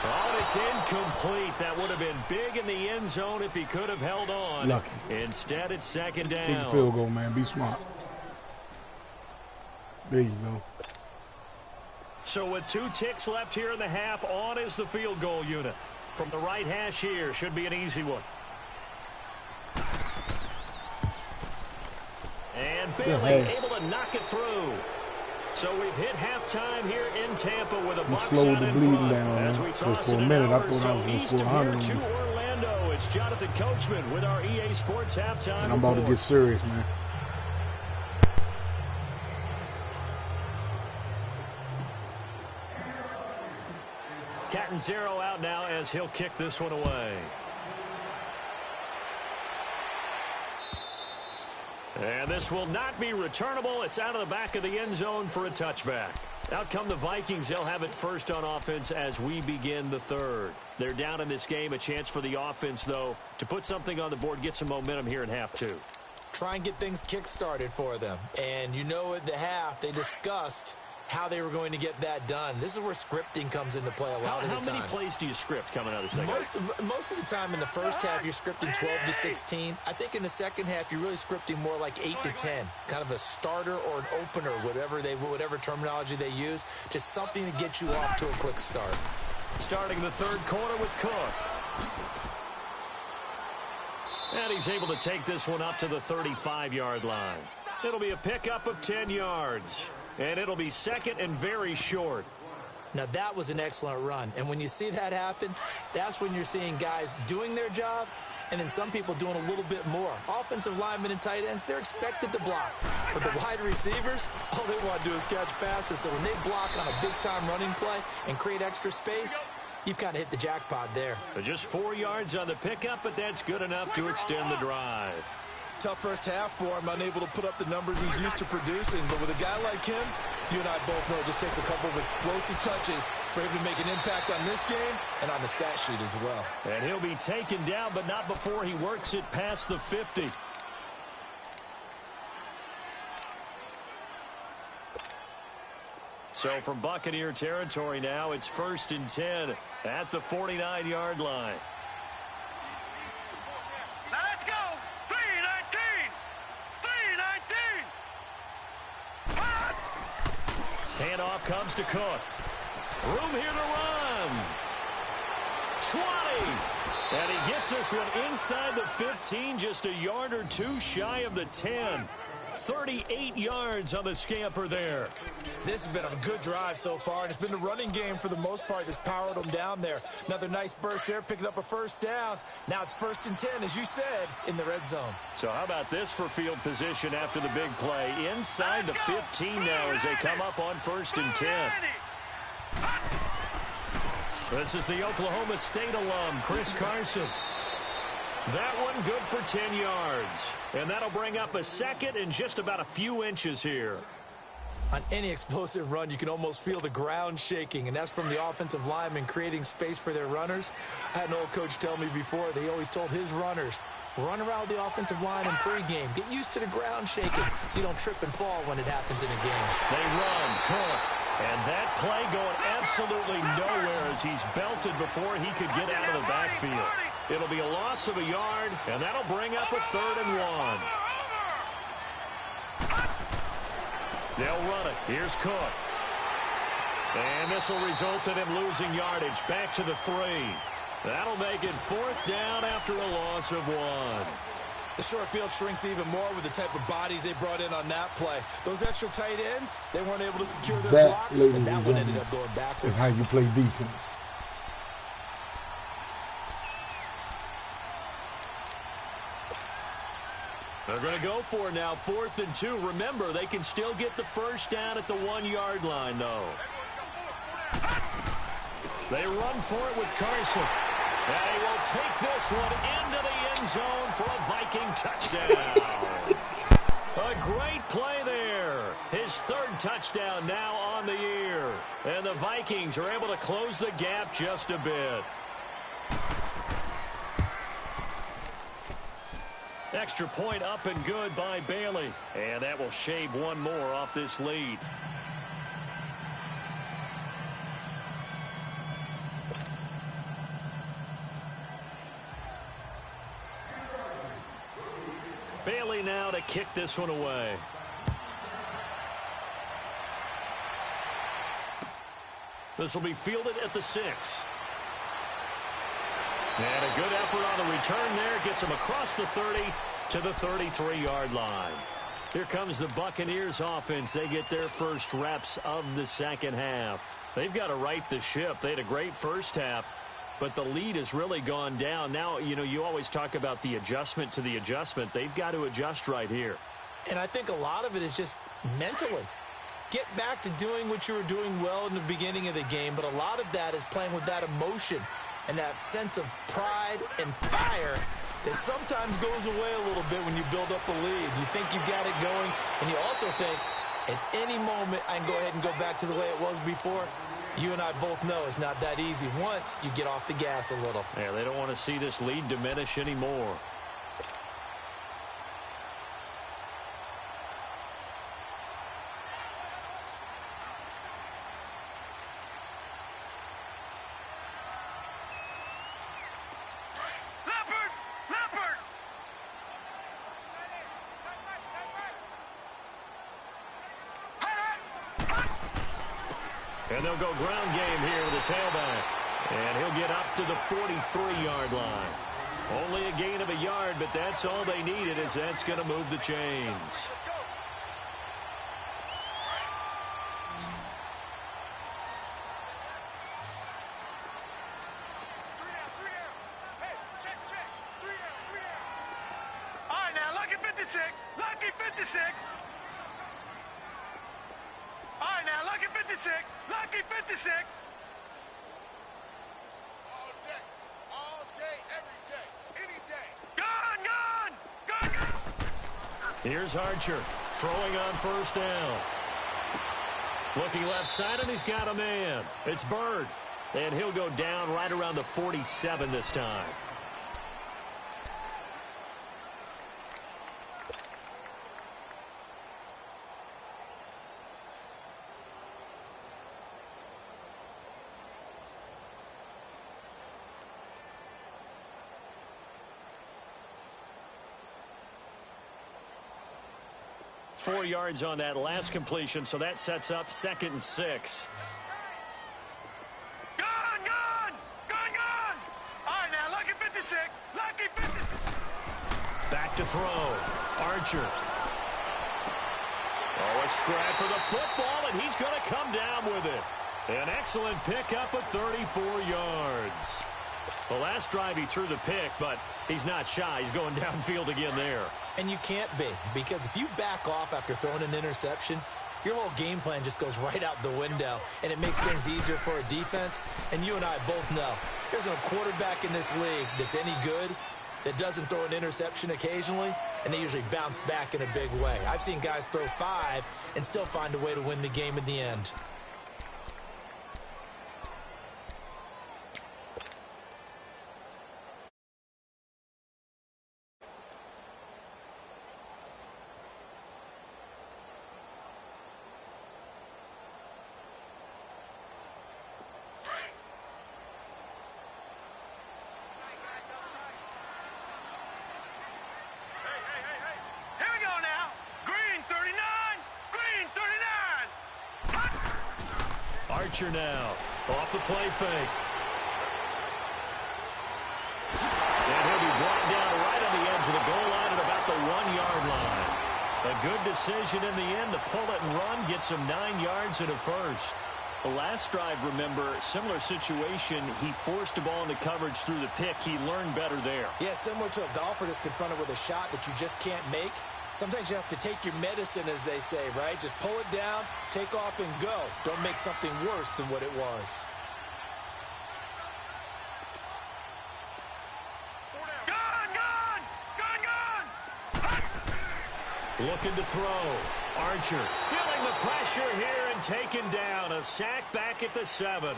Oh, it's incomplete. That would have been big in the end zone if he could have held on. Lucky. Instead, it's 2nd down. Take the field goal, man. Be smart. There you go. So with 2 ticks left here in the half, on is the field goal unit. From the right hash here, should be an easy one. And Bailey able to knock it through. So we've hit halftime here in Tampa with a box slowed out the in bleeding front. down, As man. we Just toss for it a an minute, I hour thought or I so was gonna east score of here 100 to on you. Orlando. It's Jonathan Coachman with our EA Sports halftime And I'm about to get serious, man. Catanzaro out now as he'll kick this one away. And this will not be returnable. It's out of the back of the end zone for a touchback. Out come the Vikings. They'll have it first on offense as we begin the 3rd. They're down in this game. A chance for the offense, though, to put something on the board, get some momentum here in half 2. Try and get things kick-started for them. And you know at the half, they discussed how they were going to get that done. This is where scripting comes into play a lot of the time. How many plays do you script coming out of the second? Most of the time in the first half, you're scripting 12 to 16. I think in the second half, you're really scripting more like 8 to 10. Kind of a starter or an opener, whatever terminology they use. Just something to get you off to a quick start. Starting the 3rd quarter with Cook. And he's able to take this one up to the 35-yard line. It'll be a pickup of 10 yards. And it'll be 2nd and very short. Now, that was an excellent run. And when you see that happen, that's when you're seeing guys doing their job and then some people doing a little bit more. Offensive linemen and tight ends, they're expected to block. But the wide receivers, all they want to do is catch passes. So when they block on a big-time running play and create extra space, you've kind of hit the jackpot there. But just 4 yards on the pickup, but that's good enough to extend the drive. Tough first half for him, unable to put up the numbers he's used to producing. But with a guy like him, you and I both know it just takes a couple of explosive touches for him to make an impact on this game and on the stat sheet as well. And he'll be taken down, but not before he works it past the 50. So from Buccaneer territory now, it's 1st and 10 at the 49-yard line. Now let's go. 3-19. 3-19. Handoff comes to Cook. Room here to run. 20. And he gets this one inside the 15, just a yard or two shy of the 10. 38 yards on the scamper there. This has been a good drive so far, and it's been the running game for the most part that's powered them down there. Another nice burst there, picking up a first down. Now it's 1st and 10, as you said, in the red zone. So how about this for field position after the big play? Inside the 15 now as they come up on 1st and 10. This is the Oklahoma State alum, Chris Carson. That one good for 10 yards. And that'll bring up a 2nd and just about a few inches here. On any explosive run, you can almost feel the ground shaking, and that's from the offensive linemen creating space for their runners. I had an old coach tell me before, they always told his runners, run around the offensive line in pregame. Get used to the ground shaking so you don't trip and fall when it happens in a game. They run, Cook. And that play going absolutely nowhere as he's belted before he could get out of the backfield. It'll be a loss of a yard, and that'll bring up a 3rd and 1. They'll run it. Here's Cook. And this will result in him losing yardage back to the 3. That'll make it 4th down after a loss of 1. The short field shrinks even more with the type of bodies they brought in on that play. Those extra tight ends, they weren't able to secure their blocks, and that one ended up going backwards. That's how you play defense. They're going to go for it now, 4th and 2. Remember, they can still get the first down at the 1-yard line, though. They run for it with Carson. And he will take this one into the end zone for a Viking touchdown. A great play there. His third touchdown now on the year. And the Vikings are able to close the gap just a bit. Extra point up and good by Bailey. And that will shave one more off this lead. Bailey now to kick this one away. This will be fielded at the 6. And a good effort on the return there. Gets him across the 30 to the 33-yard line. Here comes the Buccaneers offense. They get their first reps of the second half. They've got to right the ship. They had a great first half, but the lead has really gone down. Now, you always talk about the adjustment to the adjustment. They've got to adjust right here. And I think a lot of it is just mentally. Get back to doing what you were doing well in the beginning of the game, but a lot of that is playing with that emotion and that sense of pride and fire that sometimes goes away a little bit when you build up a lead. You think you've got it going, and you also think at any moment I can go ahead and go back to the way it was before. You and I both know it's not that easy once you get off the gas a little. Yeah, they don't want to see this lead diminish anymore. And they'll go ground game here with the tailback. And he'll get up to the 43-yard line. Only a gain of a yard, but that's all they needed, as that's going to move the chains. All right, now, lucky 56. Lucky 56. All right, now, lucky 56. Lucky 56. All day, every day, any day. Gone, gone, gone, gone. Here's Archer throwing on first down. Looking left side, and he's got a man. It's Bird. And he'll go down right around the 47 this time. Four yards on that last completion, so that sets up 2nd and 6. Gone, gone, gone, gone. All right, now, lucky 56. Lucky 56. Back to throw. Archer. Oh, a scrap for the football, and he's going to come down with it. An excellent pickup of 34 yards. The last drive he threw the pick, but he's not shy. He's going downfield again there. And you can't be, because if you back off after throwing an interception, your whole game plan just goes right out the window, and it makes things easier for a defense. And you and I both know there's a quarterback in this league that's any good that doesn't throw an interception occasionally, and they usually bounce back in a big way. I've seen guys throw 5 and still find a way to win the game in the end. Archer now off the play fake. And he'll be brought down right on the edge of the goal line at about the 1-yard line. A good decision in the end to pull it and run, get some 9 yards and a first. The last drive, remember, similar situation. He forced the ball into coverage through the pick. He learned better there. Yeah, similar to a golfer that's confronted with a shot that you just can't make. Sometimes you have to take your medicine, as they say, right? Just pull it down, take off, and go. Don't make something worse than what it was. Looking to throw. Archer feeling the pressure here and taken down. A sack back at the 7.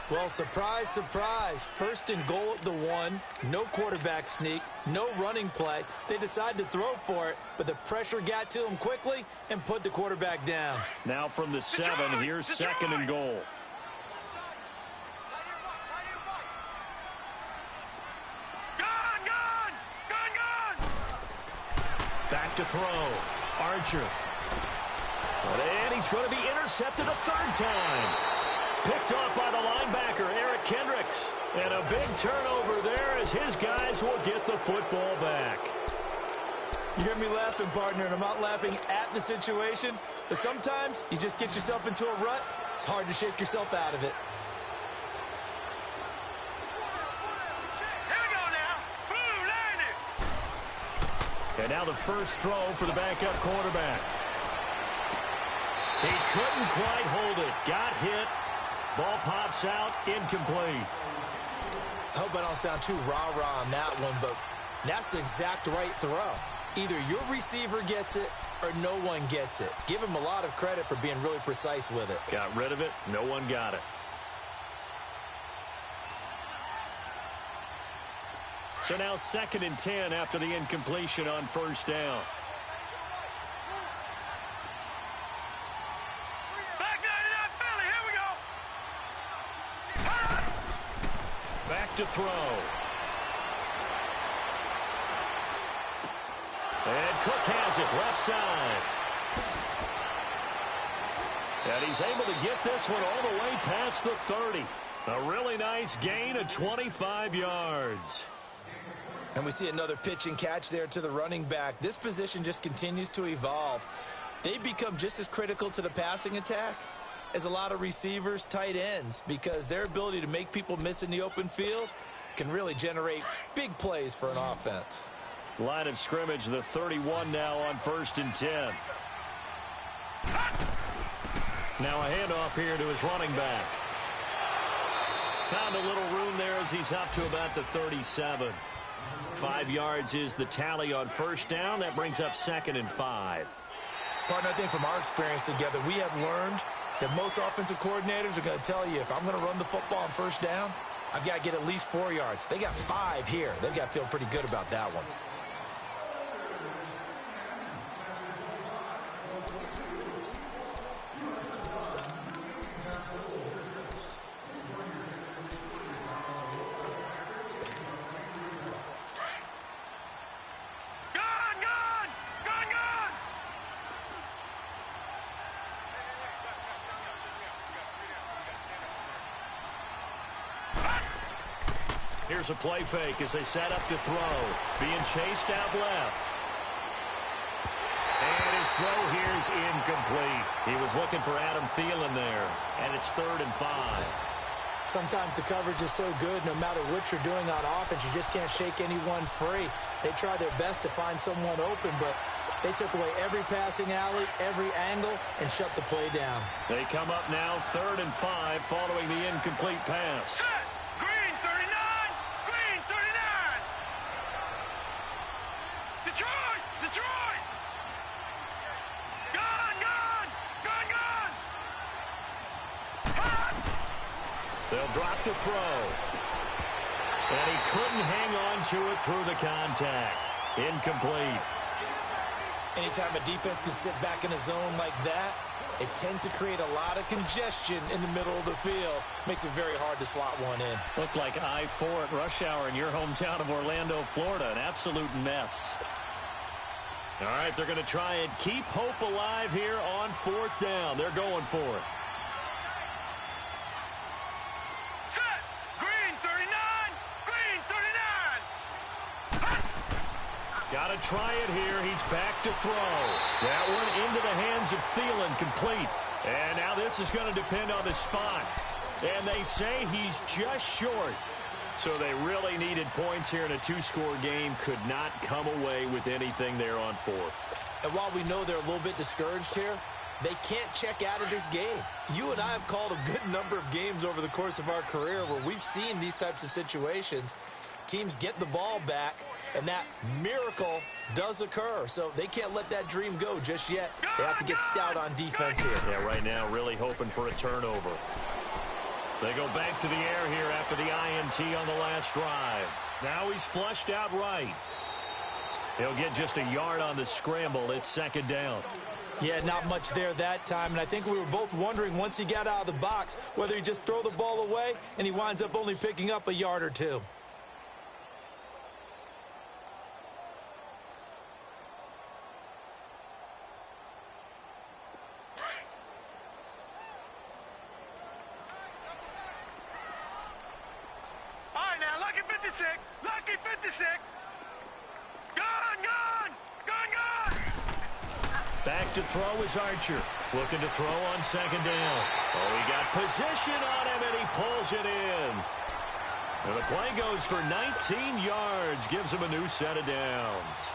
Well, surprise, surprise. First and goal at the 1. No quarterback sneak. No running play. They decided to throw for it, but the pressure got to them quickly and put the quarterback down. Now from the 7, here's second and goal. Back to throw. Archer. And he's going to be intercepted a 3rd time. Picked off by the linebacker, Eric Kendricks. And a big turnover there as his guys will get the football back. You hear me laughing, partner, and I'm not laughing at the situation, but sometimes you just get yourself into a rut. It's hard to shake yourself out of it. Here we go now. Blue line it. And now the first throw for the backup quarterback. He couldn't quite hold it. Got hit. Ball pops out, incomplete. I hope I don't sound too rah-rah on that one, but that's the exact right throw. Either your receiver gets it or no one gets it. Give him a lot of credit for being really precise with it. Got rid of it. No one got it. So now 2nd and 10 after the incompletion on 1st down. To throw. And Cook has it left side. And he's able to get this one all the way past the 30. A really nice gain of 25 yards. And we see another pitch and catch there to the running back. This position just continues to evolve. They become just as critical to the passing attack as a lot of receivers, tight ends, because their ability to make people miss in the open field can really generate big plays for an offense. Line of scrimmage, the 31 now on 1st and 10. Now a handoff here to his running back. Found a little room there as he's up to about the 37. 5 yards is the tally on 1st down. That brings up 2nd and 5. Partner, I think from our experience together, we have learned that most offensive coordinators are going to tell you, if I'm going to run the football on 1st down, I've got to get at least 4 yards. They got 5 here. They've got to feel pretty good about that one. Here's a play fake as they set up to throw. Being chased out left. And his throw here is incomplete. He was looking for Adam Thielen there. And it's 3rd and 5. Sometimes the coverage is so good, no matter what you're doing on offense, you just can't shake anyone free. They try their best to find someone open, but they took away every passing alley, every angle, and shut the play down. They come up now 3rd and 5 following the incomplete pass. Green 39! Green 39! Detroit! Detroit! Gone! Gone! Gone! Gone! Hot! They'll drop the throw. And he couldn't hang on to it through the contact. Incomplete. Anytime a defense can sit back in a zone like that, it tends to create a lot of congestion in the middle of the field. Makes it very hard to slot one in. Looked like I-4 at rush hour in your hometown of Orlando, Florida. An absolute mess. All right, they're going to try and keep hope alive here on 4th down. They're going for it. Set! Green 39! Green 39! Hot! Got to try it here. He's back to throw. That one into the hands of Thielen, complete. And now this is going to depend on the spot. And they say he's just short. So they really needed points here in a 2-score game. Could not come away with anything there on 4th. And while we know they're a little bit discouraged here, they can't check out of this game. You and I have called a good number of games over the course of our career where we've seen these types of situations. teams get the ball back, and that miracle does occur. So they can't let that dream go just yet. They have to get stout on defense here. Yeah, right now really hoping for a turnover. They go back to the air here after the INT on the last drive. Now he's flushed out right. He'll get just a yard on the scramble. It's second down. Yeah, not much there that time, and I think we were both wondering once he got out of the box whether he just throw the ball away and he winds up only picking up a yard or two. All right, now, lucky 56. Lucky 56. Gone, gone. Gone, gone. Back to throw is Archer. Looking to throw on second down. Oh, he got position on him, and he pulls it in. And the play goes for 19 yards. Gives him a new set of downs.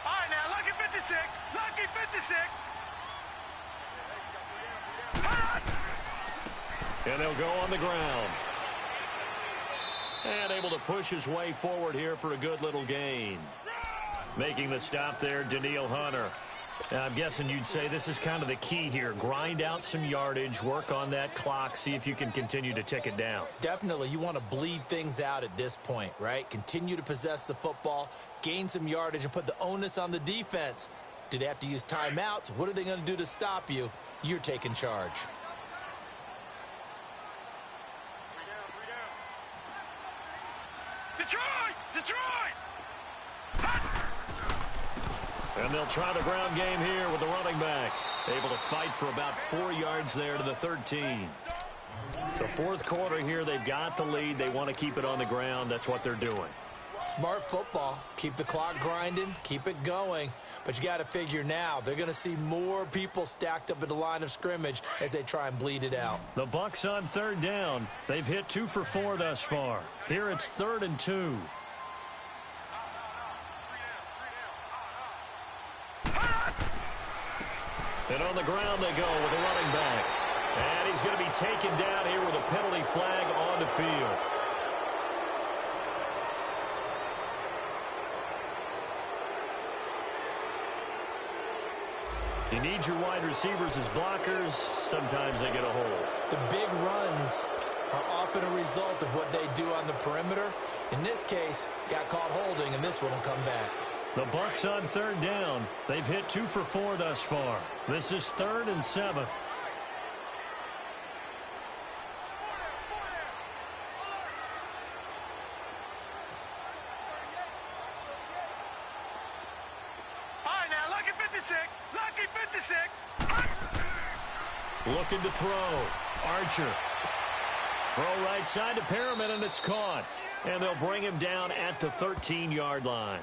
All right, now, lucky 56. Lucky 56. And they'll go on the ground. And able to push his way forward here for a good little gain. Making the stop there, Daniil Hunter. Now, I'm guessing you'd say this is kind of the key here. Grind out some yardage, work on that clock, see if you can continue to tick it down. Definitely, you want to bleed things out at this point, right? Continue to possess the football, gain some yardage, and put the onus on the defense. Do they have to use timeouts? What are they going to do to stop you? You're taking charge. Detroit! Detroit! And they'll try the ground game here with the running back. Able to fight for about 4 yards there to the 13. The fourth quarter here, they've got the lead. They want to keep it on the ground. That's what they're doing. Smart football. Keep the clock grinding. Keep it going. But you got to figure now, they're going to see more people stacked up at the line of scrimmage as they try and bleed it out. The Bucs on third down. They've hit 2 for 4 thus far. Here it's 3rd and 2. And on the ground they go with a running back. And he's going to be taken down here with a penalty flag on the field. You need your wide receivers as blockers. Sometimes they get a hole. The big runs are often a result of what they do on the perimeter. In this case, got caught holding, and this one will come back. The Bucs on third down. They've hit 2 for 4 thus far. This is 3rd and 7. Lucky 56. Looking to throw. Archer. Throw right side to Perriman, and it's caught. And they'll bring him down at the 13-yard line.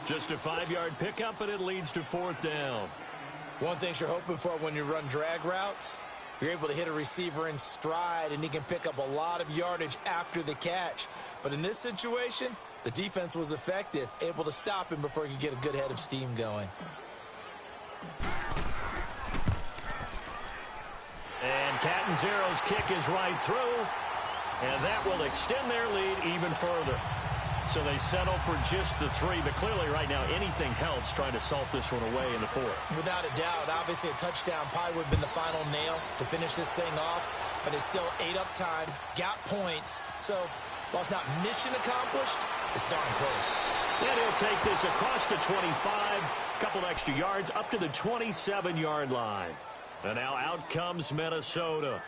Just a 5-yard pickup, and it leads to 4th down. One thing you're hoping for when you run drag routes, you're able to hit a receiver in stride, and he can pick up a lot of yardage after the catch. But in this situation, the defense was effective, able to stop him before he could get a good head of steam going. And Catanzaro's kick is right through, and that will extend their lead even further. So they settle for just the 3, but clearly right now anything helps trying to salt this one away in the 4th. Without a doubt, obviously a touchdown probably would have been the final nail to finish this thing off, but it's still ate up time, got points. So while it's not mission accomplished, it's darn close. And he'll take this across the 25, couple extra yards up to the 27-yard line. And now out comes Minnesota.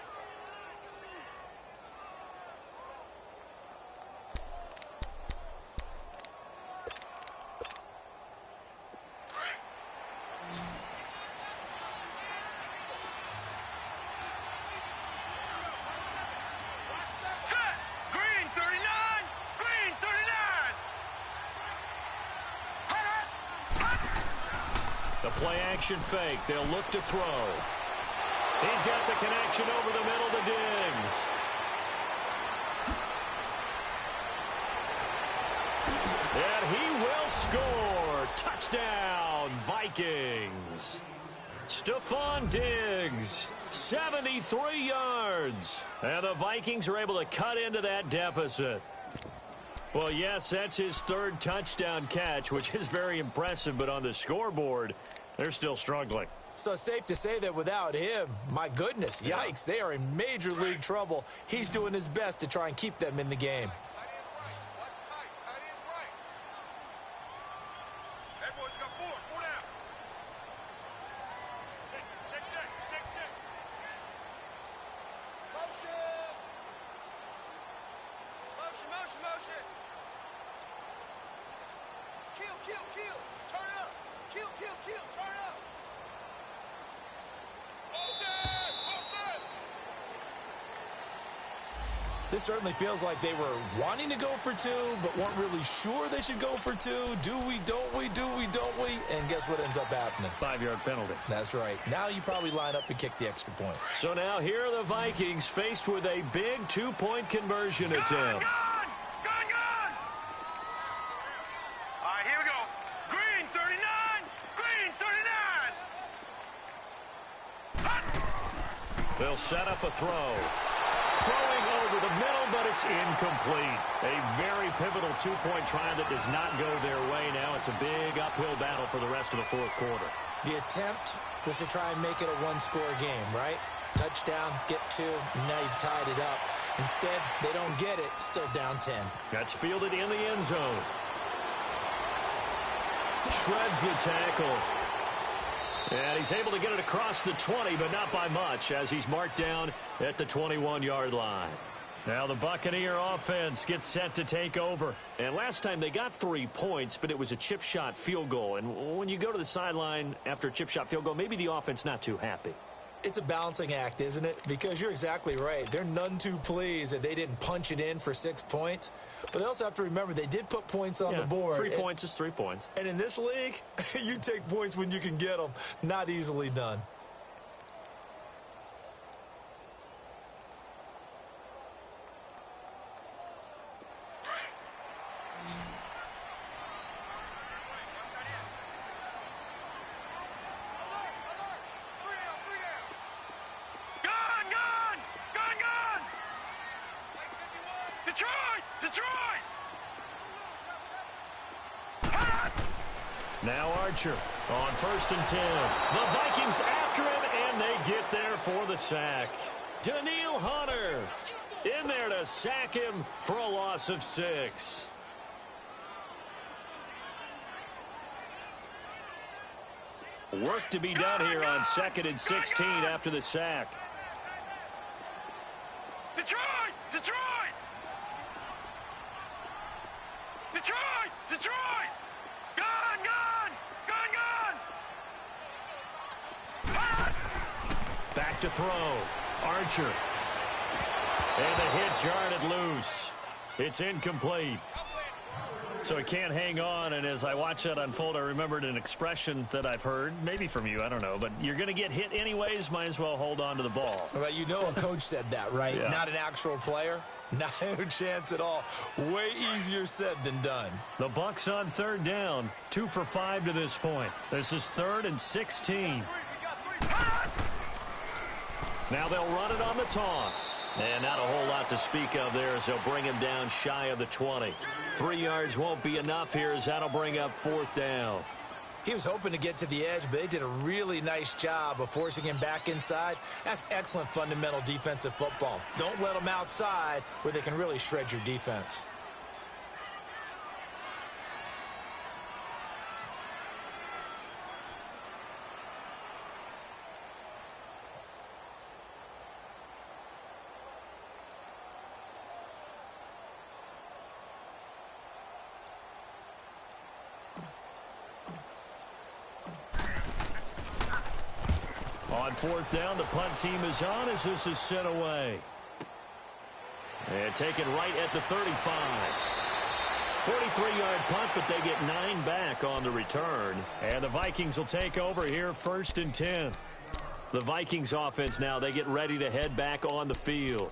The play-action fake. They'll look to throw. He's got the connection over the middle to Diggs. And he will score. Touchdown, Vikings. Stephon Diggs, 73 yards. And the Vikings are able to cut into that deficit. Well, yes, that's his third touchdown catch, which is very impressive, but on the scoreboard, they're still struggling. So safe to say that without him, my goodness, yikes, they are in major league trouble. He's doing his best to try and keep them in the game. Tight end's right. What's tight? Tight end's right. That boy's got four. Four down. Check. Motion. Kill. Turn it up. Kill. Turn it up. Motion. This certainly feels like they were wanting to go for two, but weren't really sure they should go for two. Do we, don't we? And guess what ends up happening? 5-yard penalty. That's right. Now you probably line up and kick the extra point. So now here are the Vikings faced with a big 2-point conversion attempt. Gone! All right, here we go. Green 39. They'll set up a throw. Throwing over the middle, but it's incomplete. A very pivotal 2-point try that does not go their way. Now it's a big uphill battle for the rest of the fourth quarter. The attempt was to try and make it a one-score game, right? Touchdown, get two, now you've tied it up. Instead, they don't get it, still down 10. That's fielded in the end zone. Shreds the tackle. And he's able to get it across the 20, but not by much, as he's marked down at the 21-yard line. Now the Buccaneer offense gets set to take over. And last time they got 3 points, but it was a chip shot field goal. And when you go to the sideline after a chip shot field goal, maybe the offense not too happy. It's a balancing act, isn't it? Because you're exactly right. They're none too pleased that they didn't punch it in for 6 points. But they also have to remember they did put points on the board. 3 points is 3 points. And in this league, you take points when you can get them. Not easily done. Detroit! Now Archer on 1st and 10. The Vikings after him, and they get there for the sack. Daniil Hunter in there to sack him for a loss of 6. Work to be done here on 2nd and 16 after the sack. Detroit! Back to throw. Archer. And the hit jarred it loose. It's incomplete. So he can't hang on, and as I watch that unfold, I remembered an expression that I've heard, maybe from you, I don't know, but you're going to get hit anyways, might as well hold on to the ball. Well, you know a coach said that, right? Yeah. Not an actual player. No chance at all. Way easier said than done. The Bucs on 3rd down, 2 for 5 to this point. This is 3rd and 16. Now they'll run it on the toss. And not a whole lot to speak of there as they'll bring him down shy of the 20. 3 yards won't be enough here as that'll bring up 4th down. He was hoping to get to the edge, but they did a really nice job of forcing him back inside. That's excellent fundamental defensive football. Don't let them outside where they can really shred your defense. On 4th down, the punt team is on as this is sent away. And taken right at the 35. 43-yard punt, but they get 9 back on the return. And the Vikings will take over here 1st and 10. The Vikings offense now, they get ready to head back on the field.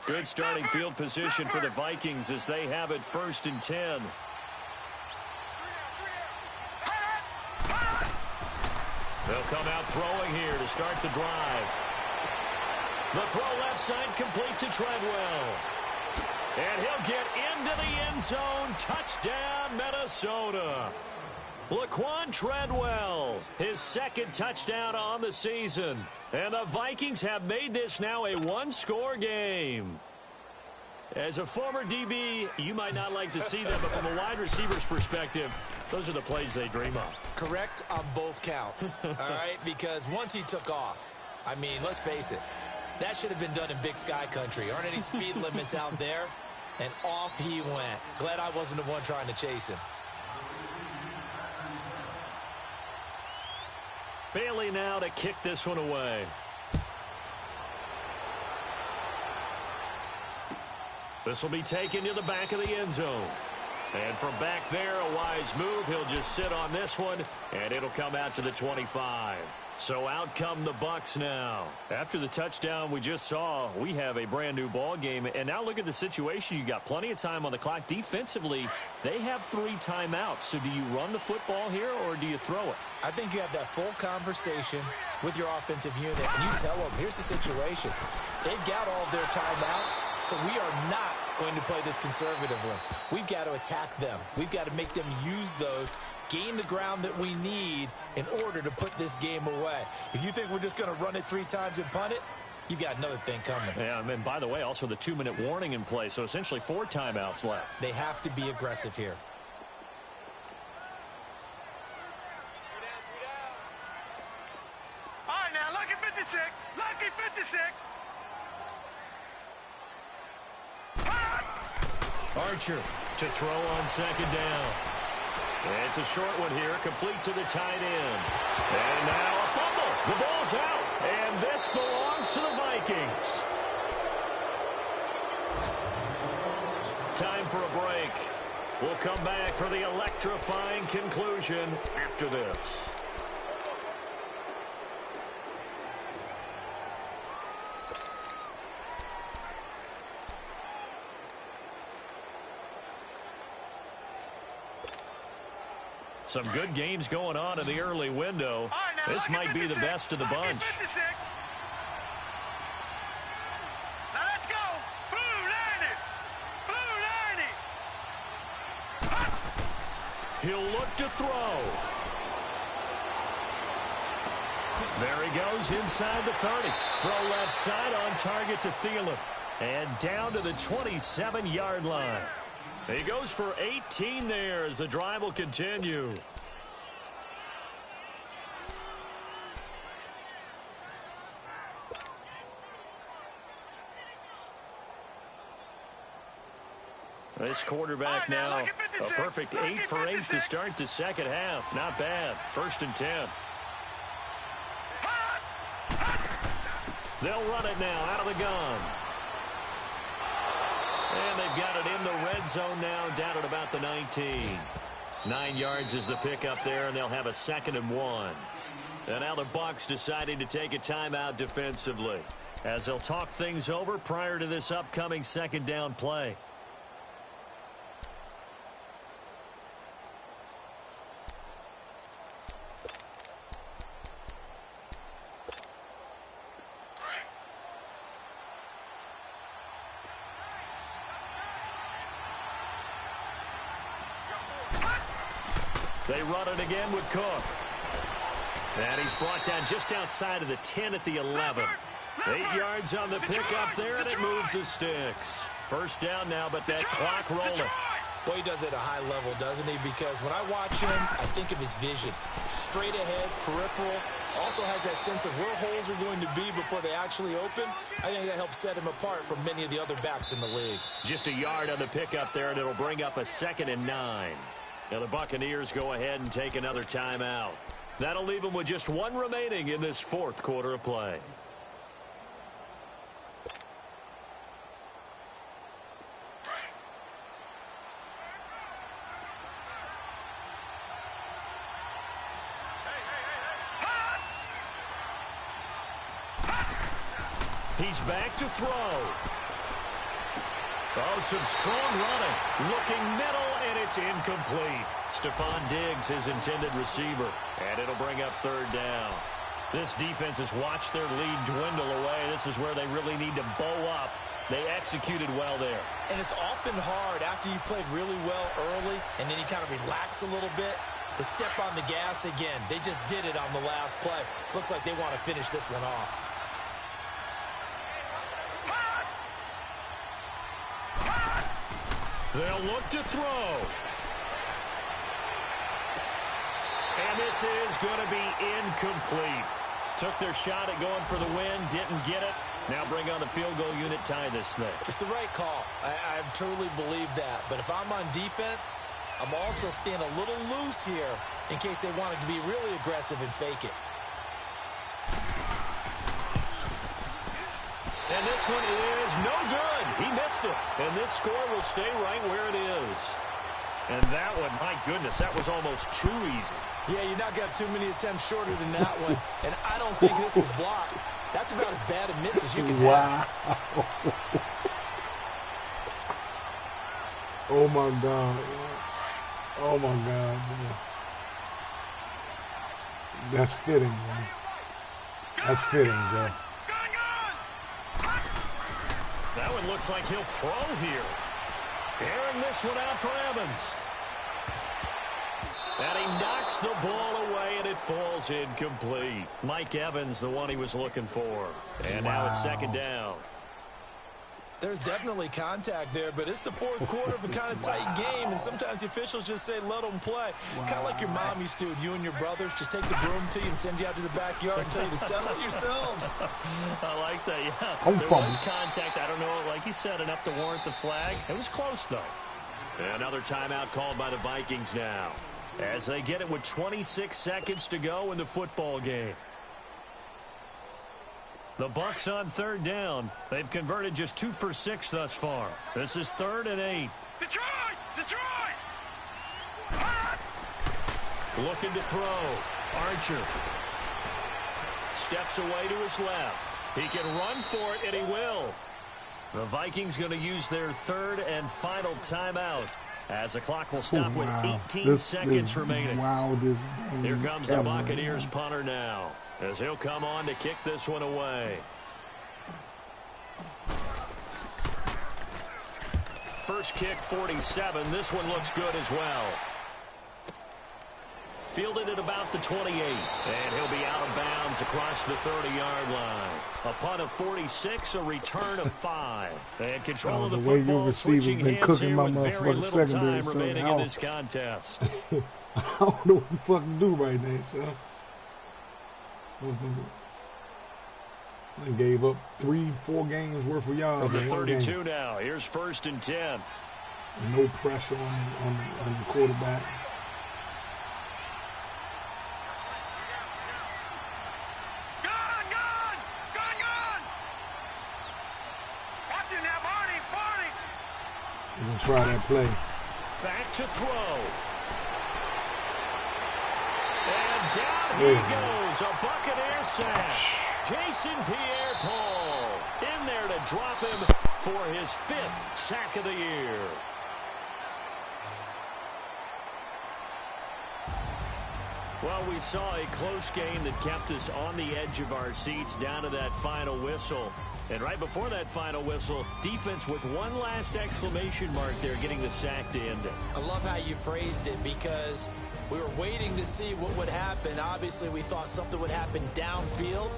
Good starting field position for the Vikings as they have it 1st and 10. They'll come out throwing here to start the drive. The throw left side complete to Treadwell. And he'll get into the end zone. Touchdown, Minnesota. Laquan Treadwell, his 2nd touchdown on the season. And the Vikings have made this now a one-score game. As a former DB, you might not like to see them, but from a wide receiver's perspective, those are the plays they dream of. Correct on both counts, all right? Because once he took off, I mean, let's face it, that should have been done in Big Sky country. Aren't any speed limits out there? And off he went. Glad I wasn't the one trying to chase him. Bailey now to kick this one away. This will be taken to the back of the end zone. And from back there, a wise move. He'll just sit on this one, and it'll come out to the 25. So out come the Bucs now. After the touchdown we just saw, we have a brand new ball game. And now look at the situation. You got plenty of time on the clock. Defensively, they have 3 timeouts. So do you run the football here or do you throw it? I think you have that full conversation with your offensive unit, and you tell them, here's the situation. They've got all of their timeouts, so we are not going to play this conservatively. We've got to attack them. We've got to make them use those, gain the ground that we need in order to put this game away. If you think we're just going to run it 3 times and punt it, you got another thing coming. Yeah, and by the way, also the 2-minute warning in play, so essentially 4 timeouts left. They have to be aggressive here. All right, now, lucky 56. Lucky 56. Archer to throw on 2nd down. It's a short one here, complete to the tight end. And now a fumble. The ball's out, and this belongs to the Vikings. Time for a break. We'll come back for the electrifying conclusion after this. Some good games going on in the early window. This might be the best of the bunch. Now let's go. Blue 90. Blue 90. He'll look to throw. There he goes inside the 30. Throw left side on target to Thielen. And down to the 27-yard line. He goes for 18 there as the drive will continue. This quarterback now, a perfect 8 for 8 to start the second half. Not bad. 1st and 10. They'll run it now out of the gun. And they've got it in the red zone now, down at about the 19. 9 yards is the pickup there, and they'll have a 2nd and 1. And now the Bucs deciding to take a timeout defensively as they'll talk things over prior to this upcoming 2nd down play. They run it again with Cook. And he's brought down just outside of the 10 at the 11. 8 yards on the pickup there, and it moves the sticks. 1st down now, but that clock rolling. Boy, he does it at a high level, doesn't he? Because when I watch him, I think of his vision. Straight ahead, peripheral. Also has that sense of where holes are going to be before they actually open. I think that helps set him apart from many of the other backs in the league. Just a yard on the pickup there, and it'll bring up a 2nd and 9. Now the Buccaneers go ahead and take another timeout. That'll leave them with just 1 remaining in this 4th quarter of play. He's back to throw. Oh, some strong running. Looking middle, and it's incomplete. Stephon Diggs, his intended receiver. And it'll bring up third down. This defense has watched their lead dwindle away. This is where they really need to bow up. They executed well there. And it's often hard after you've played really well early and then you kind of relax a little bit to step on the gas again. They just did it on the last play. Looks like they want to finish this one off. They'll look to throw. And this is going to be incomplete. Took their shot at going for the win, didn't get it. Now bring on the field goal unit, tie this thing. It's the right call. I truly believe that. But if I'm on defense, I'm also staying a little loose here in case they wanted to be really aggressive and fake it. And this one is no good. He missed it. And this score will stay right where it is. And that one, my goodness, that was almost too easy. Yeah, you're not going to have too many attempts shorter than that one. And I don't think this was blocked. That's about as bad a miss as you can have. Oh, my God. Oh, my God. That's fitting, man. That's fitting, Joe. That one looks like he'll throw here. Airing this one out for Evans. And he knocks the ball away, and it falls incomplete. Mike Evans, the one he was looking for. And now it's second down. There's definitely contact there, but it's the fourth quarter of a kind of tight game, and sometimes the officials just say, let them play. Kind of like your mom used to, you and your brothers, just take the broom to you and send you out to the backyard and tell you to settle it yourselves. I like that, yeah. There was contact. I don't know, like you said, enough to warrant the flag. It was close, though. Another timeout called by the Vikings now, as they get it with 26 seconds to go in the football game. The Bucs on third down. They've converted just 2 for 6 thus far. This is 3rd and 8. Detroit! Detroit! Looking to throw. Archer steps away to his left. He can run for it, and he will. The Vikings going to use their 3rd and final timeout, as the clock will stop with 18 seconds remaining. Here comes the Buccaneers punter now, as he'll come on to kick this one away. First kick, 47. This one looks good as well. Fielded at about the 28. And he'll be out of bounds across the 30-yard line. A punt of 46, a return of 5. And control of the football switching hands here with very little time remaining in this contest. I don't know what the fuck to do right now, son. They gave up 3-4 games worth of yards. From the 32 now. Here's 1st and 10. No pressure on the quarterback. Watching that, Barney! We're going to try that play. Back to throw. And down he goes. A Buccaneer sack. Jason Pierre-Paul in there to drop him for his 5th sack of the year. Well, we saw a close game that kept us on the edge of our seats down to that final whistle. And right before that final whistle, defense with one last exclamation mark there, getting the sack to end it. I love how you phrased it, because we were waiting to see what would happen. Obviously, we thought something would happen downfield.